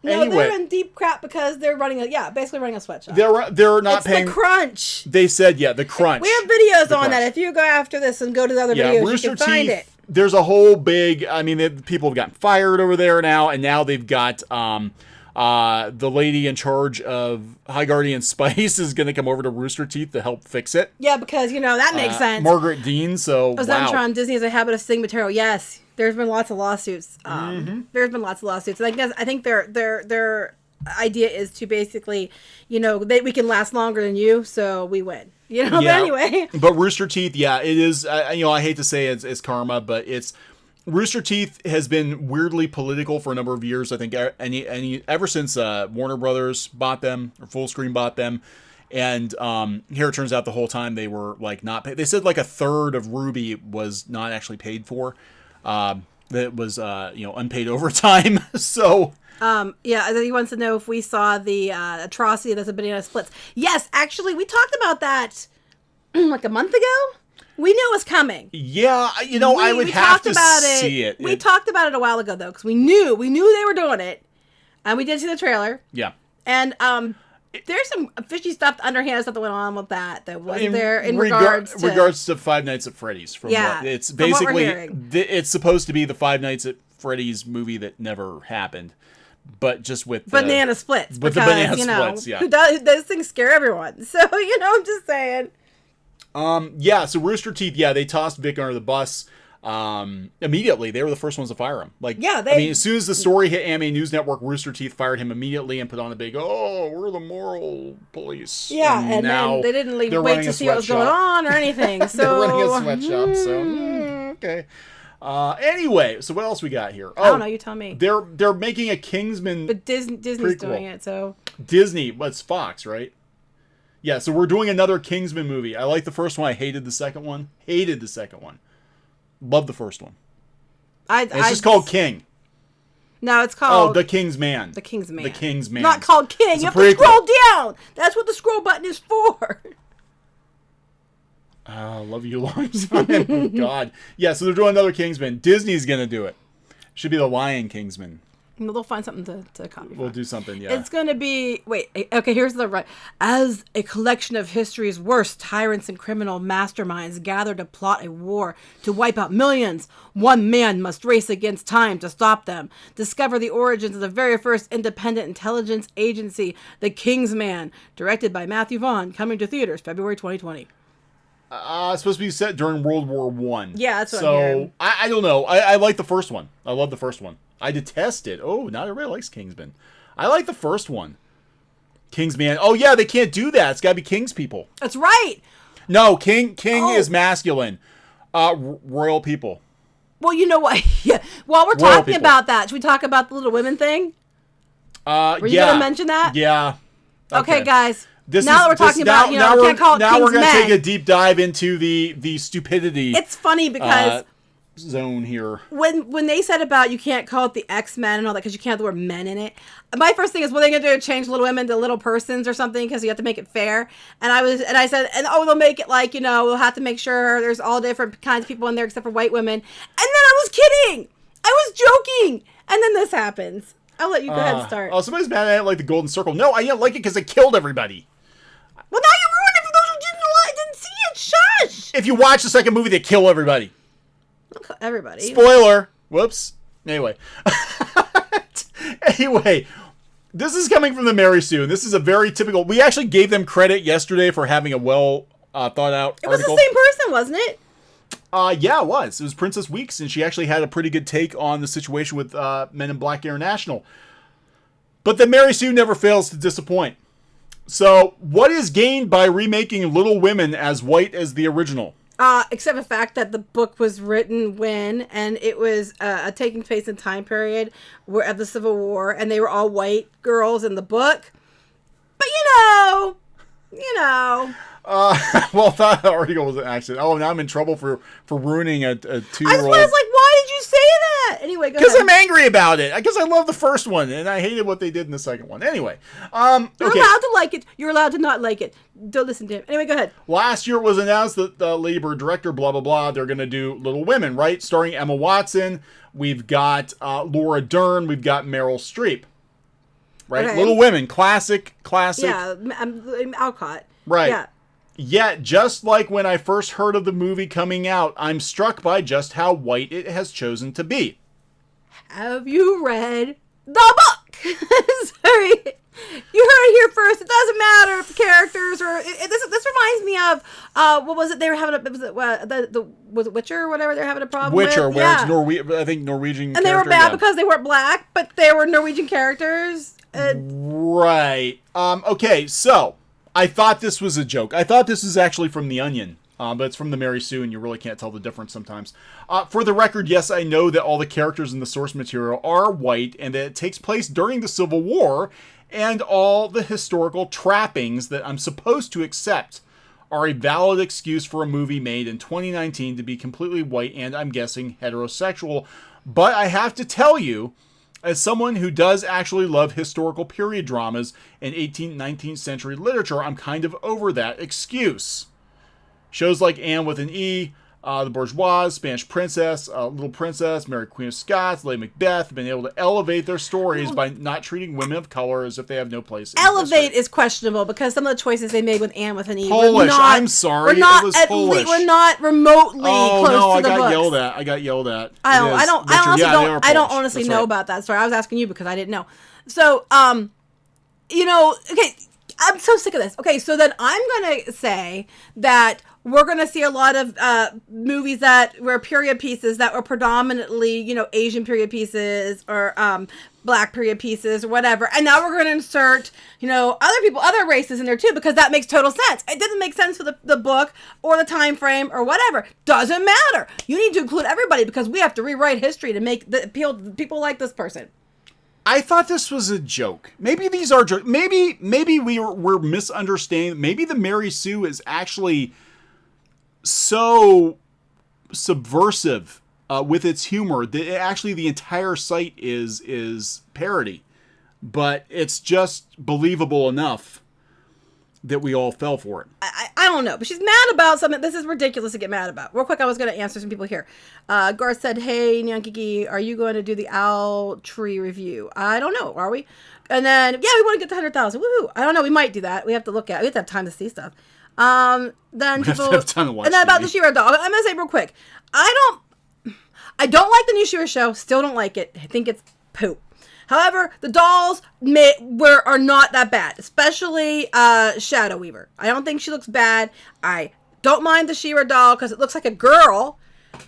no, anyway, they're in deep crap because they're basically running a sweatshop. They're not paying. The crunch. They said, the crunch. We have videos on that. If you go after this and go to the other videos, Rooster you can find Teeth, it. There's a whole big. People have gotten fired over there now, and now they've got the lady in charge of High Guardian Spice is going to come over to Rooster Teeth to help fix it. Yeah, because that makes sense. Margaret Dean. So Zentron, Disney has a habit of stealing material. Yes, there's been lots of lawsuits. There's been lots of lawsuits, and I think their idea is to basically, we can last longer than you, so we win. But anyway. But Rooster Teeth, it is. I hate to say it's karma, but it's. Rooster Teeth has been weirdly political for a number of years. I think ever since Warner Brothers bought them, or Full Screen bought them, and here it turns out the whole time they were not paid. They said a third of Ruby was not actually paid for. That was unpaid overtime. So. He wants to know if we saw the atrocity that's a banana splits. Yes, actually, we talked about that a month ago. We knew it was coming. Yeah, I would have to see it. We talked about it a while ago, though, because we knew they were doing it, and we did see the trailer. Yeah, and there's some fishy stuff, underhand stuff that went on with that wasn't there in regards to Five Nights at Freddy's. It's basically it's supposed to be the Five Nights at Freddy's movie that never happened, but just with banana splits. With the banana splits, yeah. Those things scare everyone. So I'm just saying. So Rooster Teeth, they tossed Vic under the bus immediately. They were the first ones to fire him. As soon as the story hit AMA News Network, Rooster Teeth fired him immediately and put on a big, we're the moral police. Yeah, and then they didn't wait to see what was going on or anything. So they're running a sweatshop, okay. Anyway, so what else we got here? I don't know, you tell me. They're making a Kingsman But Disney's prequel. Doing it, so. Disney, it's Fox, right? Yeah, so we're doing another Kingsman movie. I like the first one. I hated the second one. Love the first one. It's just called King. No, it's called... Oh, The King's Man. The King's Man. The King's Man. Not called King. It's you have to scroll down. That's what the scroll button is for. Oh, love you long time. God. Yeah, so they're doing another Kingsman. Disney's going to do it. Should be the Lion Kingsman. They'll find something to copy. We'll do something, yeah. It's going to be... Wait, okay, here's the right... As a collection of history's worst tyrants and criminal masterminds gather to plot a war to wipe out millions, one man must race against time to stop them. Discover the origins of the very first independent intelligence agency, the King's Man, directed by Matthew Vaughn, coming to theaters February 2020. It's supposed to be set during World War I. Yeah, that's what I'm hearing. I don't know. I like the first one. I love the first one. I detest it. Oh, not everybody likes Kingsman. I like the first one. Kingsman. Oh, yeah, they can't do that. It's got to be King's people. That's right. No, King is masculine. Royal people. Well, you know what? Yeah. While we're talking about that, should we talk about the Little Women thing? Were you going to mention that? Yeah. Okay, guys. Now that we're talking about, you can't call it now we're Kingsman. going to take a deep dive into the stupidity. It's funny because zone here. When they said about you can't call it the X-Men and all that because you can't have the word men in it, my first thing is, what are they going to do? Change Little Women to Little Persons or something because you have to make it fair? And I said, they'll make it like, we'll have to make sure there's all different kinds of people in there except for white women. And then I was kidding. I was joking. And then this happens. I'll let you go ahead and start. Oh, somebody's mad at it like the Golden Circle. No, I didn't like it because it killed everybody. Well, now you ruined it for those who didn't see it. Shush. If you watch the second movie, they kill everybody. Everybody. Spoiler. Whoops. Anyway. Anyway, this is coming from the Mary Sue, and this is a very typical... We actually gave them credit yesterday for having a well thought out article. It was the same person, wasn't it? Yeah, it was. It was Princess Weeks, and she actually had a pretty good take on the situation with Men in Black International. But the Mary Sue never fails to disappoint. So, what is gained by remaking Little Women as white as the original? Except the fact that the book was written when, and it was taking place in time period of the Civil War, and they were all white girls in the book. But you know. Well, that article was an accident. Oh, now I'm in trouble for ruining a 2-year-old. I was like, why did you say that? Anyway, go ahead. Because I'm angry about it. Because I love the first one, and I hated what they did in the second one. Anyway. You're allowed to like it. You're allowed to not like it. Don't listen to him. Anyway, go ahead. Last year it was announced that the Lady Bird director, blah, blah, blah, they're going to do Little Women, right? Starring Emma Watson. We've got Laura Dern. We've got Meryl Streep. Right? Okay. Little Women. Classic. Yeah, Alcott. Right. Yeah. Yet, just like when I first heard of the movie coming out, I'm struck by just how white it has chosen to be. Have you read the book? Sorry. You heard it here first. It doesn't matter if the characters or... This reminds me of... what was it? They were having a... Was it Witcher or whatever they were having a problem Witcher, with? where it's I think Norwegian and they were bad because they weren't black, but they were Norwegian characters. Right. Okay, so... I thought this was a joke. I thought this was actually from The Onion, but it's from the Mary Sue, and you really can't tell the difference sometimes. For the record, yes, I know that all the characters in the source material are white, and that it takes place during the Civil War, and all the historical trappings that I'm supposed to accept are a valid excuse for a movie made in 2019 to be completely white and, I'm guessing, heterosexual. But I have to tell you, as someone who does actually love historical period dramas and 18th, 19th century literature, I'm kind of over that excuse. Shows like Anne with an E, The Bourgeois, Spanish Princess, Little Princess, Mary Queen of Scots, Lady Macbeth have been able to elevate their stories by not treating women of color as if they have no place in Elevate history. Is questionable because some of the choices they made with Anne with an E Polish. I'm sorry. It was Polish. We're not remotely close to the books. I got yelled at. I don't honestly know about that. Sorry, I was asking you because I didn't know. So, okay, I'm so sick of this. Okay, so then I'm going to say that we're going to see a lot of movies that were period pieces that were predominantly, Asian period pieces or black period pieces or whatever. And now we're going to insert, other races in there too, because that makes total sense. It doesn't make sense for the book or the time frame or whatever. Doesn't matter. You need to include everybody because we have to rewrite history to make the appeal to people like this person. I thought this was a joke. Maybe these are jokes. Maybe we're misunderstanding. Maybe the Mary Sue is actually so subversive with its humor that actually the entire site is parody, but it's just believable enough that we all fell for it. I don't know, but she's mad about something. This is ridiculous to get mad about. Real quick, I was going to answer some people here. Garth said, "Hey, Kneon and Geeky, are you going to do the owl tree review?" I don't know. Are we? And then, yeah, we want to get to 100,000. Woohoo! I don't know. We might do that. We have to look at it. We have to have time to see stuff. Then people, have time to watch and then about the She-Ra doll. I'm gonna say real quick. I don't like the new She-Ra show. Still don't like it. I think it's poop. However, the dolls are not that bad, especially Shadow Weaver. I don't think she looks bad. I don't mind the She-Ra doll because it looks like a girl,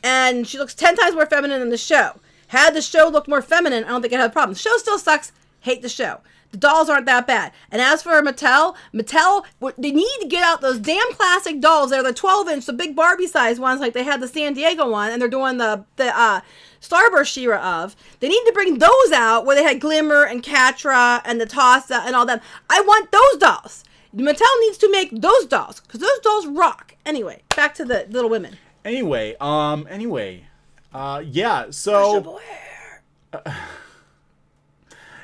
and she looks 10 times more feminine than the show. Had the show looked more feminine, I don't think I'd have a problem. The show still sucks. Hate the show. The dolls aren't that bad. And as for Mattel, they need to get out those damn classic dolls. They're the 12-inch, the big Barbie-sized ones, like they had the San Diego one, and they're doing the Starburst She-Ra of. They need to bring those out where they had Glimmer and Catra and Natasha and all them. I want those dolls. Mattel needs to make those dolls because those dolls rock. Anyway, back to the Little Women. Anyway, yeah. So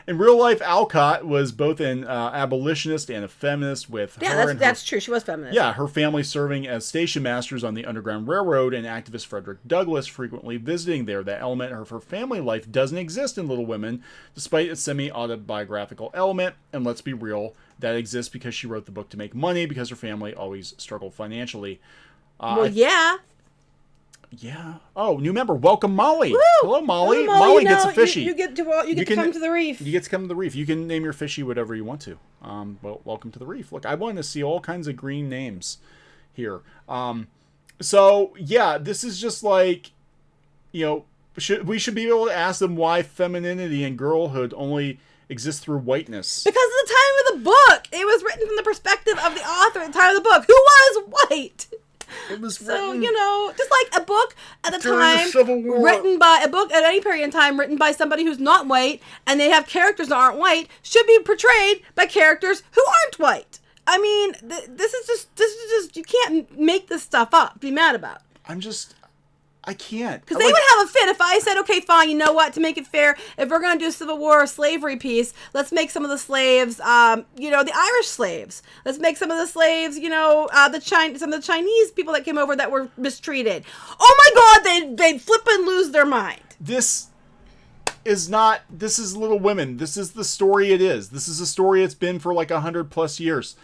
in real life, Alcott was both an abolitionist and a feminist. That's true. She was feminist. Yeah, her family serving as station masters on the Underground Railroad, and activist Frederick Douglass frequently visiting there. That element of her family life doesn't exist in Little Women, despite its semi-autobiographical element. And let's be real, that exists because she wrote the book to make money, because her family always struggled financially. Yeah. Yeah. Oh, new member. Welcome, Molly. Woo! Hello, Molly. Hello, Molly gets a fishy. You get to come to the reef. You get to come to the reef. You can name your fishy whatever you want to. Well, welcome to the reef. Look, I want to see all kinds of green names here. So, yeah, this is just like, we should be able to ask them why femininity and girlhood only exist through whiteness. Because of the time of the book. It was written from the perspective of the author at the time of the book, who was white. It was so, written, just like a book at the time, the Civil War. written by a book at any period in time, written by somebody who's not white, and they have characters that aren't white, should be portrayed by characters who aren't white. I mean, this is just, you can't make this stuff up, be mad about. I can't. Because they would have a fit if I said, okay, fine, you know what, to make it fair, if we're going to do a Civil War slavery piece, let's make some of the slaves, the Irish slaves. Let's make some of the slaves, some of the Chinese people that came over that were mistreated. Oh my God, they'd flip and lose their mind. This is Little Women. This is the story it is. This is a story it's been for like 100+ years.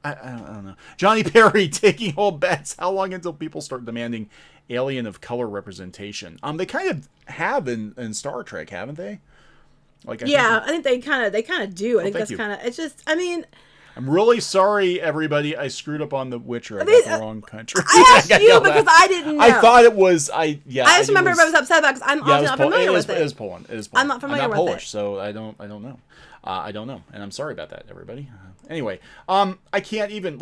I don't know. Johnny Perry taking all bets. How long until people start demanding alien of color representation? They kind of have in Star Trek, haven't they? I think they kind of do. I think that's kind of. It's just. I mean. I'm really sorry, everybody. I screwed up on The Witcher. I got the wrong country. I asked you because I didn't know. I thought it was. I just remember I was upset about because I'm not familiar with it. It is Poland. I'm not familiar with it. I'm not Polish, so I don't know. I don't know, and I'm sorry about that, everybody. Anyway, I can't even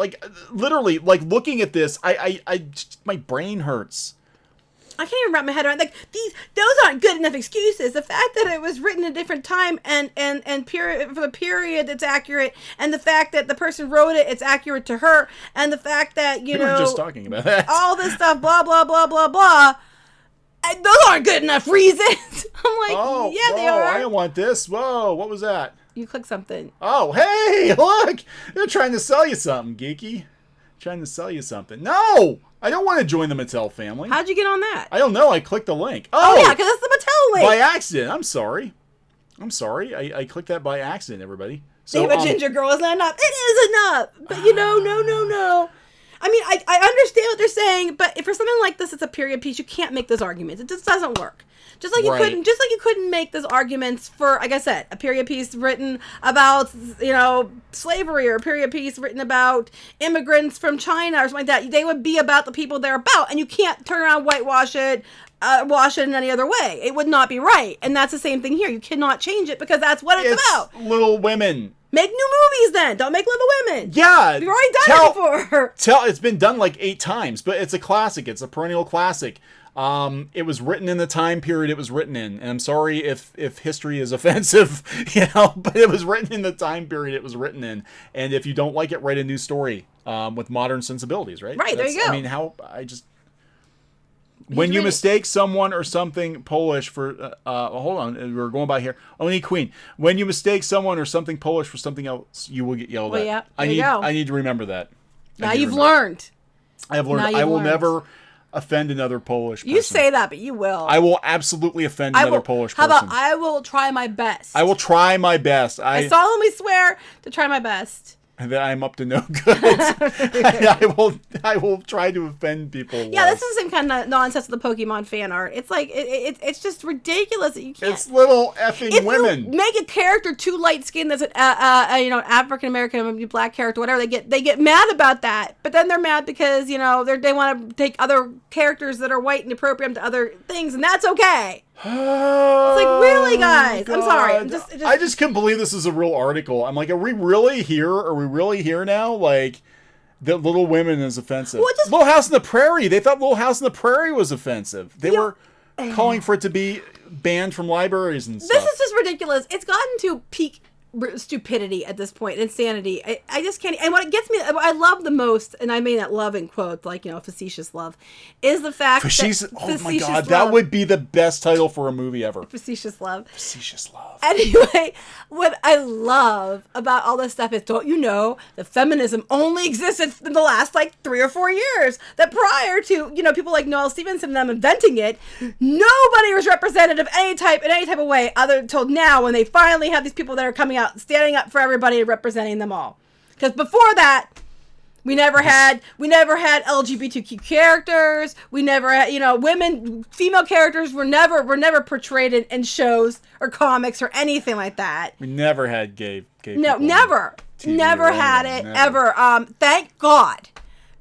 literally looking at this. My brain hurts. I can't even wrap my head around those aren't good enough excuses. The fact that it was written at a different time and period for the period it's accurate, and the fact that the person wrote it's accurate to her, and the fact that we were just talking about that. All this stuff, blah blah blah blah blah. Those aren't good enough reasons. I'm like, they are. I don't want this. Whoa, what was that? You click something. Oh, hey, look! They're trying to sell you something, Geeky. Trying to sell you something. No! I don't want to join the Mattel family. How'd you get on that? I don't know. I clicked the link. Oh yeah, because it's the Mattel link. By accident. I'm sorry. I clicked that by accident, everybody. So, David Ginger Girl is not enough. It is enough! But no. I mean, I understand what they're saying, but for something like this, it's a period piece. You can't make those arguments. It just doesn't work. Just like you couldn't make those arguments for, like I said, a period piece written about, slavery, or a period piece written about immigrants from China or something like that. They would be about the people they're about, and you can't turn around, whitewash it, wash it in any other way. It would not be right. And that's the same thing here. You cannot change it because that's what it's about. Little Women. Make new movies then. Don't make Little Women. Yeah. We've already done it before. It's been done like 8 times, but it's a classic. It's a perennial classic. It was written in the time period it was written in. And I'm sorry if history is offensive, but it was written in the time period it was written in. And if you don't like it, write a new story with modern sensibilities, right? Right, there you go. I mean, when you mistake someone or something Polish for, hold on, we're going by here. Oni Queen. When you mistake someone or something Polish for something else, you will get yelled at. Yeah, I need to remember that. Now you've learned. I have learned. I will never offend another Polish person. You say that, but you will. I will absolutely offend another Polish person. How about I will try my best? I will try my best. I solemnly swear to try my best. And that I'm up to no good. I will try to offend people. Yeah, this is the same kind of nonsense with the Pokemon fan art. It's like it's just ridiculous that you can't. It's little effing women. You make a character too light skinned that's an African American, black character, whatever. They get mad about that, but then they're mad because they want to take other characters that are white and appropriate them to other things, and that's okay. It's like, really, guys? God. I'm sorry. I just couldn't believe this is a real article. I'm like, are we really here? Are we really here now? Like, that Little Women is offensive. Little House on the Prairie. They thought Little House on the Prairie was offensive. They were calling for it to be banned from libraries and stuff. This is just ridiculous. It's gotten to peak stupidity at this point, insanity. I just can't. And what gets me, what I love the most, and I mean that love in quotes, like, you know, facetious love, is the fact that oh my god, that would be the best title for a movie ever. Facetious love. Facetious love. Anyway, what I love about all this stuff is, don't you know that feminism only existed in the last like 3 or 4 years? That prior to, you know, people like Noel Stevenson and them inventing it, nobody was represented of any type in any type of way other until now, when they finally have these people that are coming out, standing up for everybody and representing them all. Because before that, we never had LGBTQ characters. We never had, you know, female characters were never portrayed in shows or comics or anything like that. We never had gay No, people never had it ever. Thank God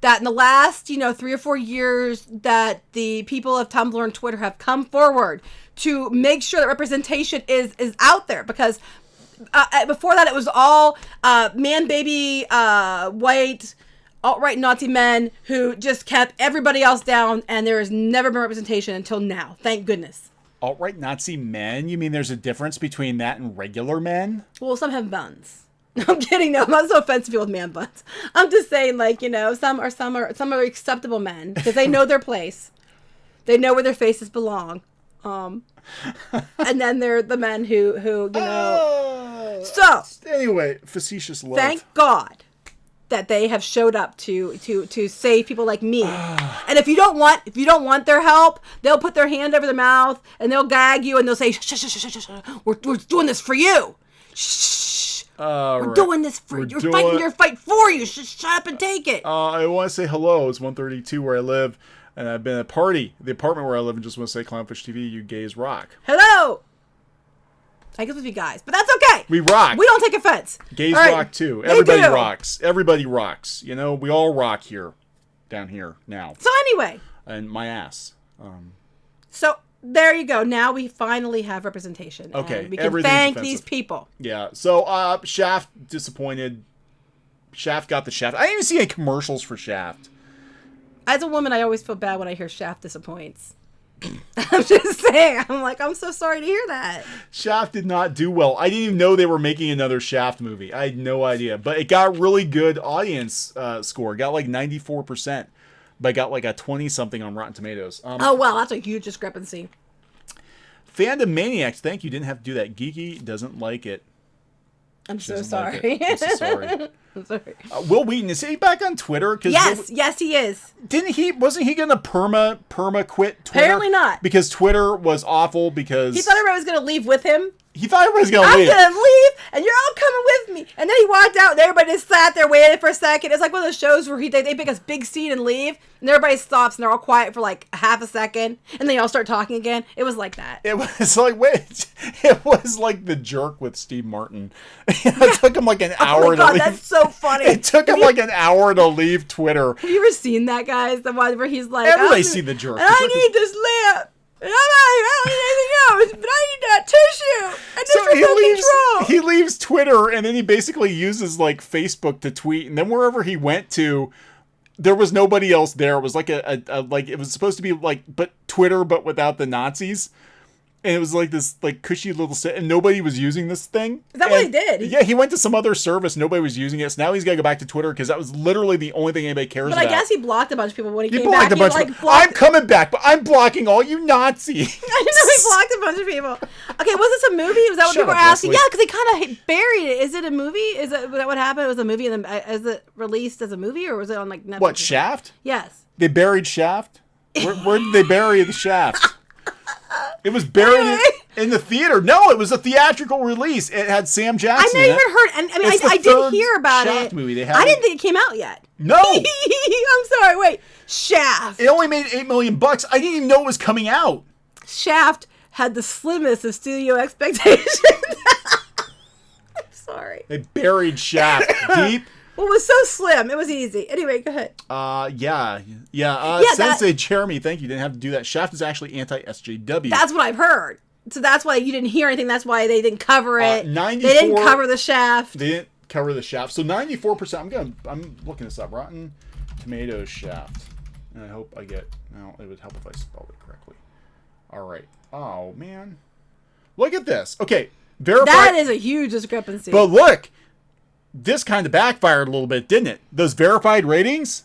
that in the last, you know, 3 or 4 years that the people of Tumblr and Twitter have come forward to make sure that representation is out there, because before that it was all man-baby white alt-right Nazi men who just kept everybody else down, and there has never been representation until now. Thank goodness. Alt-right Nazi men? You mean there's a difference between that and regular men? Well, some have buns. I'm kidding. No, I'm not so offensive to people with man buns. I'm just saying, like, you know, some are acceptable men because they know their place. They know where their faces belong. And then there are the men who you know. So anyway, facetious love. Thank God that they have showed up to save people like me. And if you don't want their help, they'll put their hand over their mouth and they'll gag you and they'll say, shh, shh, shh, shh, shh. We're doing this for you. Shh. We're doing this for you. You're fighting your fight for you. Shut up and take it. I want to say hello. It's 1:32 where I live. And I've been at a party, the apartment where I live, and just want to say, Clownfish TV, you gays rock. Hello! I guess with you guys, but that's okay. We rock. We don't take offense. Gays rock too. Everybody rocks. Everybody rocks. You know, we all rock here. Down here now. So anyway. And my ass. So there you go. Now we finally have representation. Okay. And we can thank these people. Yeah. So Shaft disappointed. Shaft got the Shaft. I didn't even see any commercials for Shaft. As a woman, I always feel bad when I hear Shaft disappoints. I'm just saying. I'm like, I'm so sorry to hear that. Shaft did not do well. I didn't even know they were making another Shaft movie. I had no idea. But it got really good audience score. It got like 94%. But it got like a 20-something on Rotten Tomatoes. Oh, wow. That's a huge discrepancy. Fandom Maniacs, thank you. Didn't have to do that. Geeky doesn't like it. I'm so sorry. Like I'm so sorry. I'm sorry. Will Wheaton, is he back on Twitter? Yes, he is. Wasn't he gonna perma quit Twitter? Apparently not. Because Twitter was awful because he thought everybody was gonna leave with him. He thought everybody was gonna leave. I'm gonna leave, and you're all coming with me. And then he walked out, and everybody just sat there waiting for a second. It's like one of those shows where they make a big scene and leave, and everybody stops, and they're all quiet for like a half a second, and then they all start talking again. It was like that. It was like The Jerk with Steve Martin. It took him like an hour to leave. That's so funny. It took him like an hour to leave Twitter. Have you ever seen that, guys? The one where he's like, everybody's seen The Jerk. I need this lamp. And I don't need anything else, but I need that tissue. And this he leaves Twitter, and then he basically uses like Facebook to tweet, and then wherever he went to, there was nobody else there. It was like like it was supposed to be like Twitter, but without the Nazis. And it was like this like cushy little set, and nobody was using this thing. Is that what he did? Yeah, he went to some other service. Nobody was using it. So now he's got to go back to Twitter because that was literally the only thing anybody cares about. But I guess he blocked a bunch of people when he came back. I'm coming back, but I'm blocking all you Nazis. I know he blocked a bunch of people. Okay, was this a movie? Was that what people were asking? Yeah, because they kind of buried it. Is it a movie? Is that what happened? It was a movie, and then is it released as a movie, or was it on like Netflix? What, Shaft? Yes. They buried Shaft? Where did they bury the Shaft? It was buried in the theater. No, it was a theatrical release. It had Sam Jackson. I never even heard. I mean, I did hear about Shaft it. Movie. I didn't think it came out yet. No. I'm sorry. Wait, Shaft. It only made $8 million. I didn't even know it was coming out. Shaft had the slimmest of studio expectations. I'm sorry. They buried Shaft deep. Well, it was so slim. It was easy. Anyway, go ahead. Yeah. Sensei Jeremy, thank you. Didn't have to do that. Shaft is actually anti-SJW. That's what I've heard. So that's why you didn't hear anything. That's why they didn't cover it. 94, they didn't cover the Shaft. They didn't cover the Shaft. So 94%. I'm looking this up. Rotten Tomatoes Shaft. And I hope I get. No, it would help if I spelled it correctly. All right. Oh man, look at this. Okay. Verified. That is a huge discrepancy. But look, this kind of backfired a little bit, didn't it? Those verified ratings,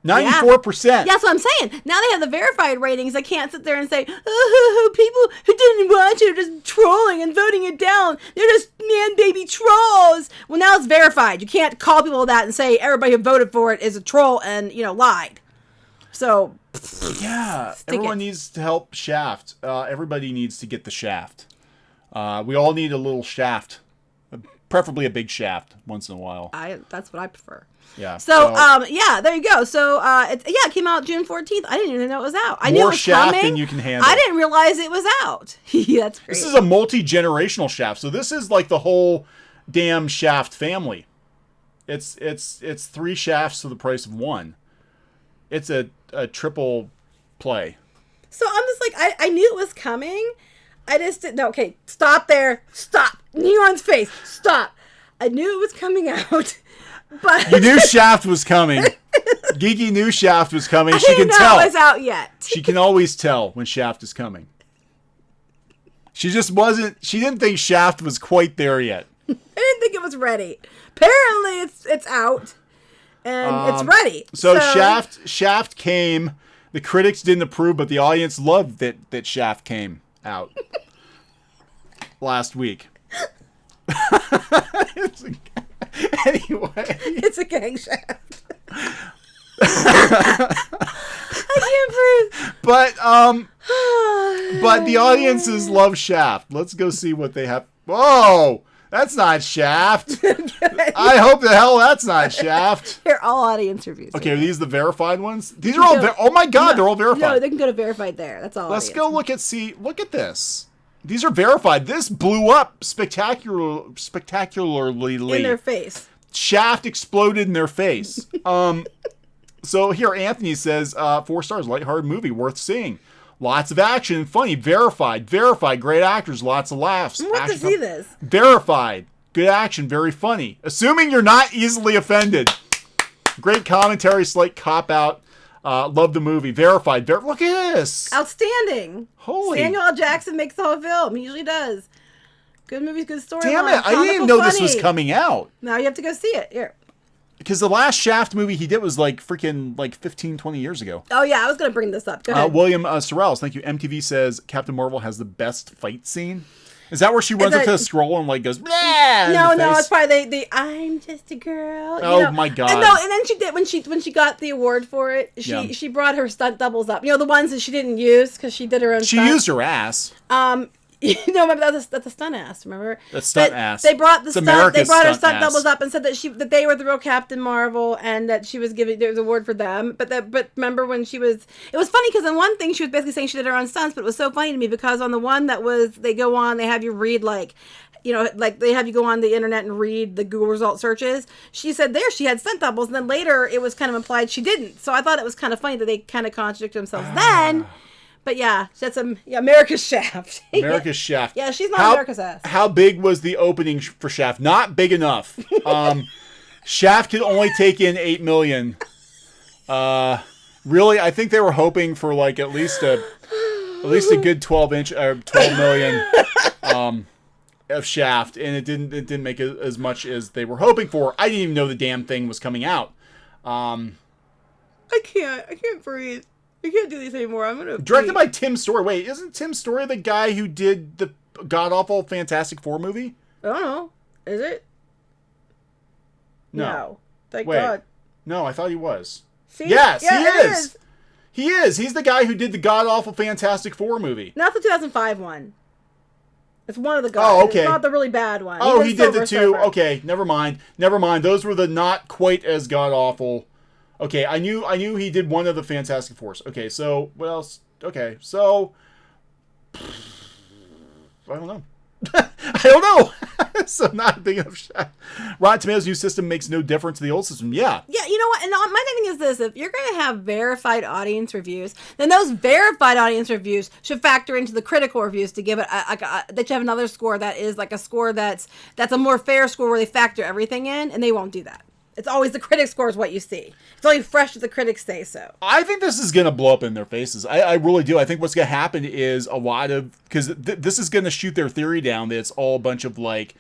94%. Yeah, that's what I'm saying. Now they have the verified ratings. I can't sit there and say, oh, people who didn't watch it are just trolling and voting it down. They're just man-baby trolls. Well, now it's verified. You can't call people that and say everybody who voted for it is a troll and, lied. So, yeah, everyone needs to help Shaft. Everybody needs to get the Shaft. We all need a little Shaft. Preferably a big Shaft once in a while. That's what I prefer. Yeah. So, there you go. So, it came out June 14th. I didn't even know it was out. I knew it was Shaft coming. than you can handle. I didn't realize it was out. That's great. This is a multi-generational Shaft. So this is like the whole damn Shaft family. It's 3 Shafts for the price of 1. It's a triple play. So I'm just like, I knew it was coming. I just didn't know. Okay, stop there. Stop. Neon's face. Stop. I knew it was coming out. But you knew Shaft was coming. Geeky knew Shaft was coming. She can tell. I didn't know it was out yet. She can always tell when Shaft is coming. She just wasn't. She didn't think Shaft was quite there yet. I didn't think it was ready. Apparently, it's out and it's ready. So Shaft came. The critics didn't approve, but the audience loved that Shaft came out last week. Anyway, it's a gang Shaft. I can't breathe. But the audiences love Shaft. Let's go see what they have. Whoa, that's not Shaft. I hope the hell that's not Shaft. They're all audience reviews. Okay, are these the verified ones? These are all. Oh my God, they're all verified. No, they can go to verified there. That's all. Let's go look at this. These are verified. This blew up spectacularly in their face. Shaft exploded in their face. So here, Anthony says, 4 stars, lighthearted movie, worth seeing. Lots of action, funny, verified, great actors, lots of laughs. I want to see this. Verified, good action, very funny. Assuming you're not easily offended. Great commentary, slight cop-out. Love the movie. Verified. Look at this. Outstanding. Holy. Samuel L. Jackson makes the whole film. He usually does. Good movies, good story. Damn it. I didn't even know this was coming out. Now you have to go see it. Here. Because the last Shaft movie he did was freaking 15, 20 years ago. Oh, yeah. I was going to bring this up. Go ahead. William Sorrells. Thank you. MTV says Captain Marvel has the best fight scene. Is that where she runs up to the scroll and goes, bleh, No, it's probably the I'm just a girl. My God. And then she did when she got the award for it. She brought her stunt doubles up. The ones that she didn't use because she did her own. She used her ass. Remember that's a stunt ass. Remember? That's stunt ass. They brought her stunt ass. doubles up and said that they were the real Captain Marvel and that she was giving there was an award for them. But remember when it was funny because in one thing she was basically saying she did her own stunts, but it was so funny to me because on the one that was they have you read they have you go on the internet and read the Google result searches. She said there she had stunt doubles, and then later it was kind of implied she didn't. So I thought it was kind of funny that they kind of contradicted themselves then. But yeah, that's America's Shaft. America's Shaft. Yeah, she's not America's ass. How big was the opening for Shaft? Not big enough. Shaft could only take in 8 million. Really, I think they were hoping for at least a good 12 million of Shaft, and it didn't make as much as they were hoping for. I didn't even know the damn thing was coming out. I can't breathe. We can't do these anymore. I'm gonna. Directed by Tim Story. Wait, isn't Tim Story the guy who did the god awful Fantastic Four movie? I don't know. Is it? No. Thank God. No, I thought he was. See? Yes, yeah, he is. He is. He's the guy who did the god awful Fantastic Four movie. Not the 2005 one. It's one of the guys. Oh, okay. It's not the really bad one. Oh, he did the two. Okay, never mind. Those were the not quite as god awful. Okay, I knew he did one of the Fantastic Fours. Okay, so what else? Okay, so I don't know. I don't know. So not big enough shot. Rotten Tomatoes' new system makes no difference to the old system. Yeah. Yeah, you know what? And my thing is this: if you're going to have verified audience reviews, then those verified audience reviews should factor into the critical reviews to give it that you have another score that is like a score that's a more fair score where they factor everything in, and they won't do that. It's always the critic score is what you see. It's only fresh if the critics say so. I think this is going to blow up in their faces. I really do. I think what's going to happen is a lot of... Because this is going to shoot their theory down that it's all a bunch of, like,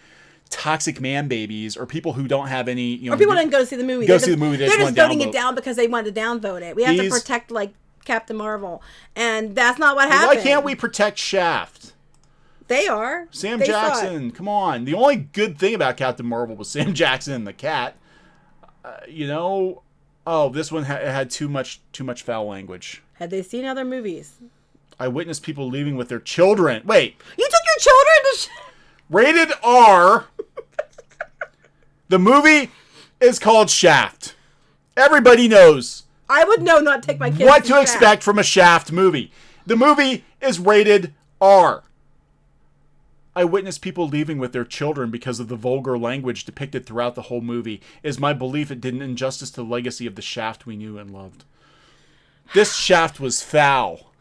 toxic man babies or people who don't have any... You know, or people didn't go to see the movie. They're just voting it down because they wanted to downvote it. We have to protect, like, Captain Marvel. And that's not what happened. Why can't we protect Shaft? They are. Sam Jackson, come on. The only good thing about Captain Marvel was Sam Jackson and the cat. You know... Oh, this one had too much foul language. Had they seen other movies? I witnessed people leaving with their children. Wait. You took your children to... Rated R. The movie is called Shaft. Everybody knows. I would know not to take my kids what to expect from a Shaft movie. The movie is rated R. I witnessed people leaving with their children because of the vulgar language depicted throughout the whole movie. It is my belief it did an injustice to the legacy of the Shaft we knew and loved. This Shaft was foul.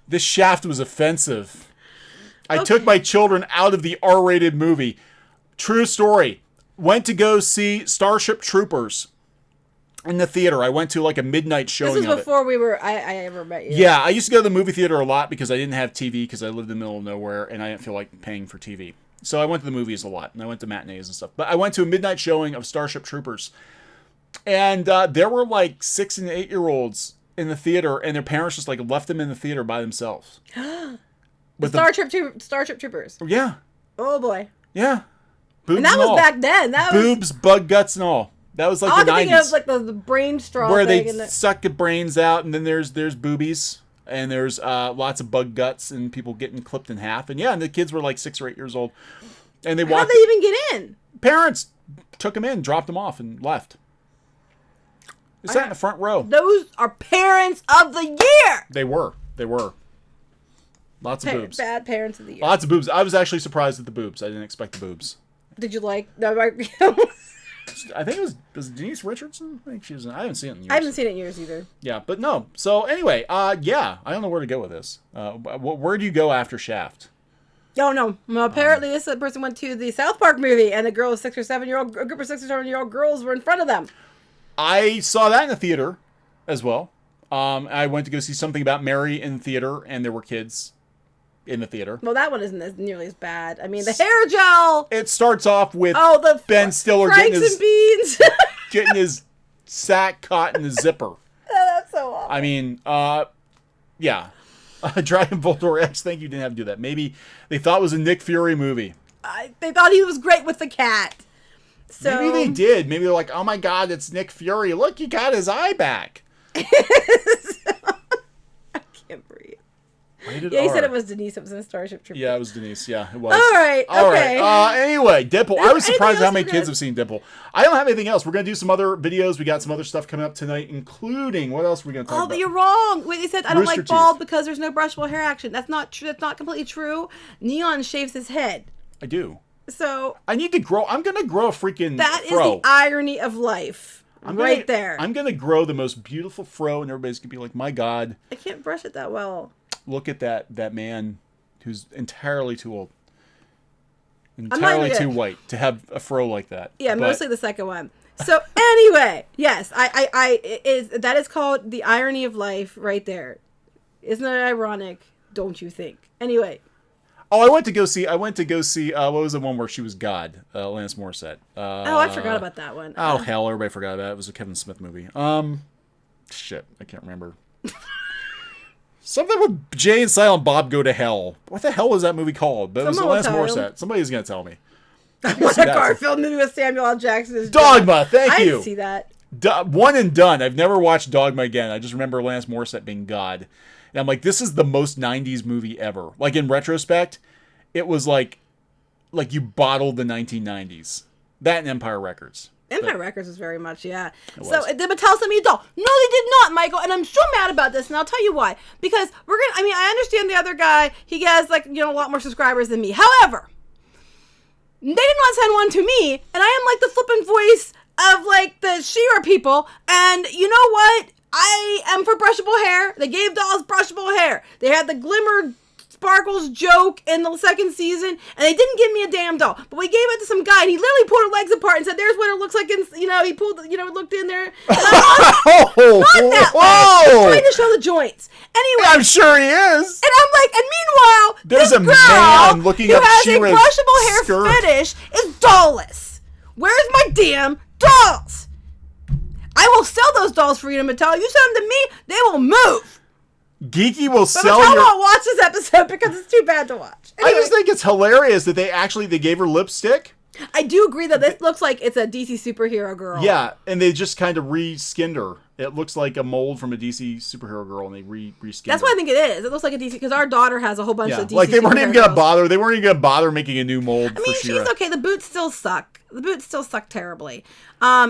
This Shaft was offensive. I took my children out of the R-rated movie. True story. Went to go see Starship Troopers in the theater. I went to like a midnight showing of it. This was before I ever met you. Yeah, I used to go to the movie theater a lot because I didn't have TV because I lived in the middle of nowhere and I didn't feel like paying for TV. So I went to the movies a lot and I went to matinees and stuff. But I went to a midnight showing of Starship Troopers. And there were like 6 and 8-year-olds in the theater and their parents just like left them in the theater by themselves. With Starship Troopers. Yeah. Oh boy. Yeah. Boobs and that was back then. That was boobs, bug guts, and all. That was like the 90s. I think of like the brain straw where thing. They suck the brains out, and then there's boobies, and there's lots of bug guts, and people getting clipped in half. And yeah, and the kids were like 6 or 8 years old, and they walked. How'd they even get in? Parents took them in, dropped them off, and left. They sat in the front row. Those are parents of the year. They were. Lots of boobs. Bad parents of the year. Lots of boobs. I was actually surprised at the boobs. I didn't expect the boobs. Did you like? No, I think it was Denise Richardson. I think she was. I haven't seen it in years. I haven't seen it in years either. Yeah, but no. So anyway, yeah, I don't know where to go with this. Where do you go after Shaft? Oh no. Well, apparently this person went to the South Park movie, and a group of 6 or 7-year-old girls were in front of them. I saw that in the theater, as well. I went to go see Something About Mary in the theater, and there were kids in the theater. Well, that one isn't nearly as bad. I mean, the hair gel. It starts off with the Ben Stiller Franks and beans. getting his sack caught in the zipper. That's so awful. I mean, yeah. Dragon Ball X, thank you didn't have to do that. Maybe they thought it was a Nick Fury movie. They thought he was great with the cat. So maybe they did. Maybe they're like, oh my God, it's Nick Fury. Look, he got his eye back. I can't breathe. Yeah, he said it was Denise. It was in Starship Troopers. Yeah, it was Denise. Yeah, it was. All right. Anyway, Deadpool. I was surprised how many kids have seen Deadpool. I don't have anything else. We're going to do some other videos. We got some other stuff coming up tonight, including, what else are we going to talk about? Oh, but you're wrong. Wait, they said I don't like bald because there's no brushable hair action. That's not true. That's not completely true. Kneon shaves his head. I do. So I need to grow. I'm going to grow a freaking That fro. is the irony of life. There. I'm going to grow the most beautiful fro, and everybody's going to be like, my God. I can't brush it that well. Look at that man who's entirely too old. Entirely too white to have a fro like that. Yeah, mostly the second one. So anyway, yes, that is called the irony of life right there. Isn't that ironic? Don't you think? Anyway. Oh, I went to go see, what was the one where she was God? Alanis Morissette. I forgot about that one. Oh, hell, everybody forgot about it. It was a Kevin Smith movie. Shit, I can't remember. Something with Jay and Silent Bob Go to Hell. What the hell was that movie called? But it was Alanis Morissette. Somebody's going to tell me. What a Garfield movie with Samuel L. Jackson. Dogma, thank you. I didn't see that. One and done. I've never watched Dogma again. I just remember Alanis Morissette being God. And I'm like, this is the most 90s movie ever. Like, in retrospect, it was like you bottled the 1990s. That and Empire Records. Empire Records was very much, yeah. So, did Mattel send me a doll? No, they did not, Michael. And I'm so mad about this, and I'll tell you why. Because I understand the other guy. He has, a lot more subscribers than me. However, they did not send one to me, and I am like the flippant voice of, the She-Ra people. And you know what? I am for brushable hair. They gave dolls brushable hair. They had the glimmer Sparkles joke in the second season, and they didn't give me a damn doll. But we gave it to some guy, and he literally pulled her legs apart and said, "There's what it looks like." He pulled, looked in there. Not that way. He's trying to show the joints. Anyway, I'm sure he is. And I'm like, and meanwhile, there's this a girl man looking who up has a She-Ra's brushable hair skirt. fetish is dollless. Where's my damn dolls? I will sell those dolls for you, Mattel. You send them to me, they will move. Geeky will But sell Mattel your... won't watch this episode because it's too bad to watch. Anyway, I just think it's hilarious that they gave her lipstick. I do agree that this looks like it's a DC superhero girl. Yeah, and they just kind of re-skinned her. It looks like a mold from a DC superhero girl, and they re-skinned That's her. what I think it is. It looks like a DC, because our daughter has a whole bunch of DC like they weren't even superhero gonna girls. bother. They weren't even gonna bother making a new mold I mean, for She-Ra. she's okay. The boots still suck. Terribly.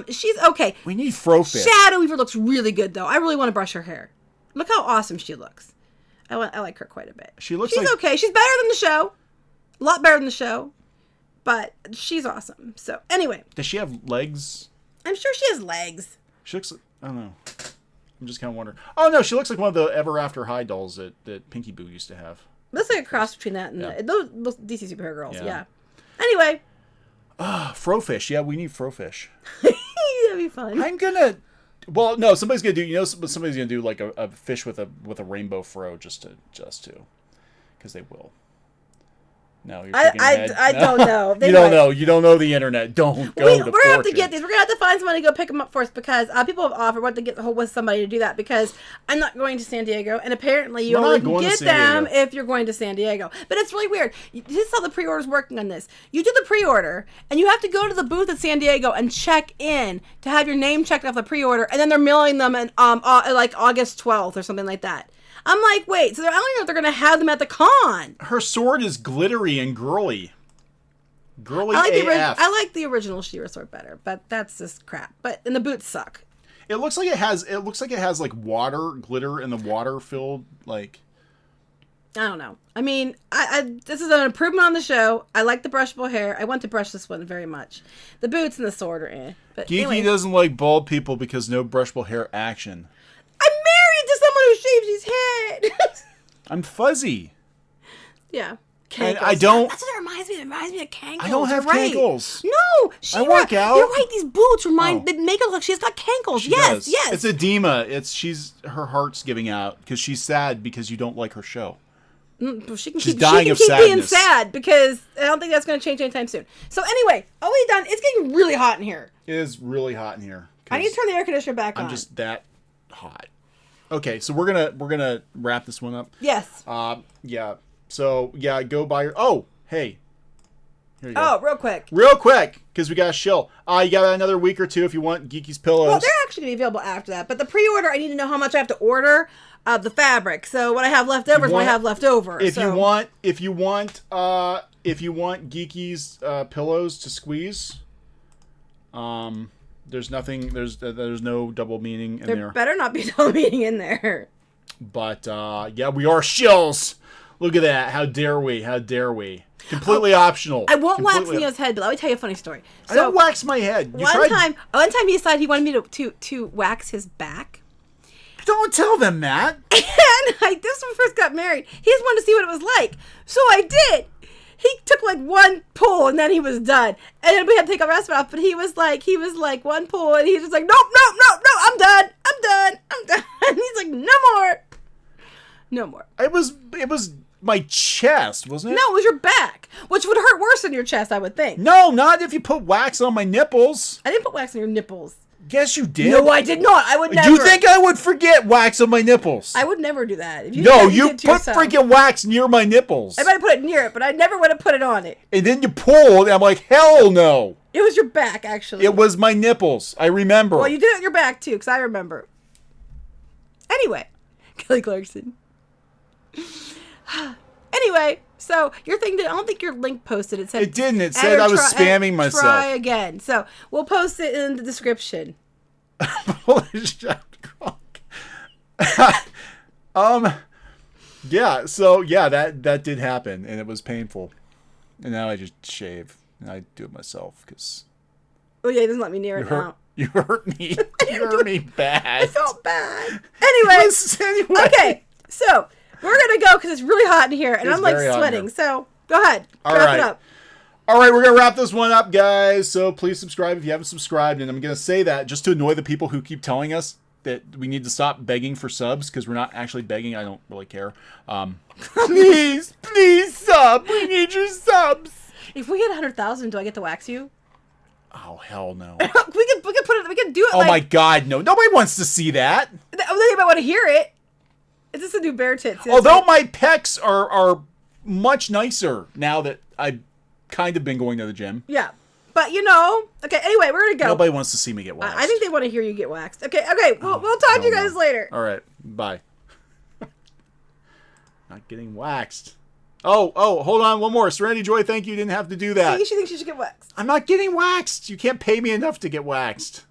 She's okay. We need Frofish. Shadow Weaver looks really good, though. I really want to brush her hair. Look how awesome she looks. I like her quite a bit. She's okay. She's better than the show. A lot better than the show. But she's awesome. So, anyway. Does she have legs? I'm sure she has legs. She looks... I don't know. I'm just kind of wondering. Oh, no, she looks like one of the Ever After High dolls that Pinky Boo used to have. Looks like a cross between that and Yeah. those DC superhero girls. Yeah. Anyway. Frofish. Yeah, we need Frofish. That'd be fun. I'm gonna... Well, no, somebody's gonna do... somebody's gonna do like a fish with a rainbow fro just to... Because they will. No, you're shaking your head. I don't know. You don't know. You don't know the internet. Don't go to We're gonna have to Fortune. get these. We're gonna have to find somebody to go pick them up for us, because people have offered what to get with somebody to do that, because I'm not going to San Diego, and apparently you We're only not can going to get San them Diego. if you're going to San Diego. But it's really weird. This is how the pre-order's working on this. You do the pre-order, and you have to go to the booth at San Diego and check in to have your name checked off the pre-order, and then they're mailing them in like August 12th or something like that. I'm like, wait, so I don't know if they're gonna have them at the con. Her sword is glittery and girly. Girly I AF. I like the original She-Ra sword better, but that's just crap. And the boots suck. It looks like it has like water glitter in the water filled like. I don't know. I mean, this is an improvement on the show. I like the brushable hair. I want to brush this one very much. The boots and the sword are in. But Geeky anyway. doesn't like bald people because no brushable hair action. I'm married to someone who shaves his head. I'm fuzzy. Yeah. And Cankles. I don't. That's what it reminds me of. It reminds me of cankles. I don't have You're right. cankles. No, I work out. You're right. These boots they make it look like she's got cankles. She Yes, does. yes. It's edema. Her heart's giving out because she's sad because you don't like her show. She can She's keep, dying she can of keep being sadness. sad, because I don't think that's going to change anytime soon. So anyway, all we done. It's getting really hot in here. It is really hot in here. I need to turn the air conditioner back on. I'm just that hot. Okay, so we're gonna wrap this one up. Yes. Yeah. So yeah, go buy your. Oh, hey. Here you go. Oh, Real quick, because we got a shill. You got another week or two if you want Geeky's pillows. Well, they're actually going to be available after that. But the pre-order, I need to know how much I have to order the fabric. So what I have left over is what I have left over. If you want Geeky's pillows to squeeze, there's nothing. There's no double meaning in there. There better not be double meaning in there. But yeah, we are shills. Look at that. How dare we? How dare we? Completely optional. I won't wax Completely- Neo's head, but let me tell you a funny story. I don't wax my head. One time he decided he wanted me to wax his back. Don't tell them that. And this when we first got married, he just wanted to see what it was like. So I did. He took like one pull and then he was done. And then we had to take our rest off. But he was like one pull and he was just like, nope, I'm done. And he's like, no more. It was my chest, wasn't it? No, it was your back, which would hurt worse than your chest, I would think. No, not if you put wax on my nipples. I didn't put wax on your nipples. Yes, you did. No, I did not. I would never. You think I would forget wax on my nipples? I would never do that. If you No, did that, you did it to put yourself. freaking wax near my nipples. I might have put it near it, but I never would have put it on it. And then you pulled, and I'm like, hell no. It was your back, actually. It was my nipples. I remember. Well, you did it on your back, too, because I remember. Anyway, Kelly Clarkson. Anyway, so your thing, I don't think your link posted. It said It didn't. It said I was spamming myself. Try again. So we'll post it in the description. Yeah, so yeah, that did happen, and it was painful. And now I just shave, and I do it myself because Oh yeah, he doesn't let me near it now. you hurt me. You hurt me bad. I felt bad. Anyway, Anyway. okay. So We're going to go because it's really hot in here, and It's I'm like very hot in sweating. here. So go ahead. All Wrap right. it up. All right, we're going to wrap this one up, guys. So please subscribe if you haven't subscribed. And I'm going to say that just to annoy the people who keep telling us that we need to stop begging for subs, because we're not actually begging. I don't really care. Please sub. We need your subs. If we get 100,000, do I get to wax you? Oh, hell no. we can put it. We can do it. Oh my God, no! Nobody wants to see that. They might want to hear it. Is this a new bear tits? Although my pecs are much nicer now that I've kind of been going to the gym. Yeah, but you know. Okay. Anyway, we're gonna go. Nobody wants to see me get waxed. I think they want to hear you get waxed. Okay. We'll talk to you guys later. All right. Bye. Not getting waxed. Oh, hold on. One more. Serenity Joy, thank you. You didn't have to do that. See, she thinks she should get waxed. I'm not getting waxed. You can't pay me enough to get waxed.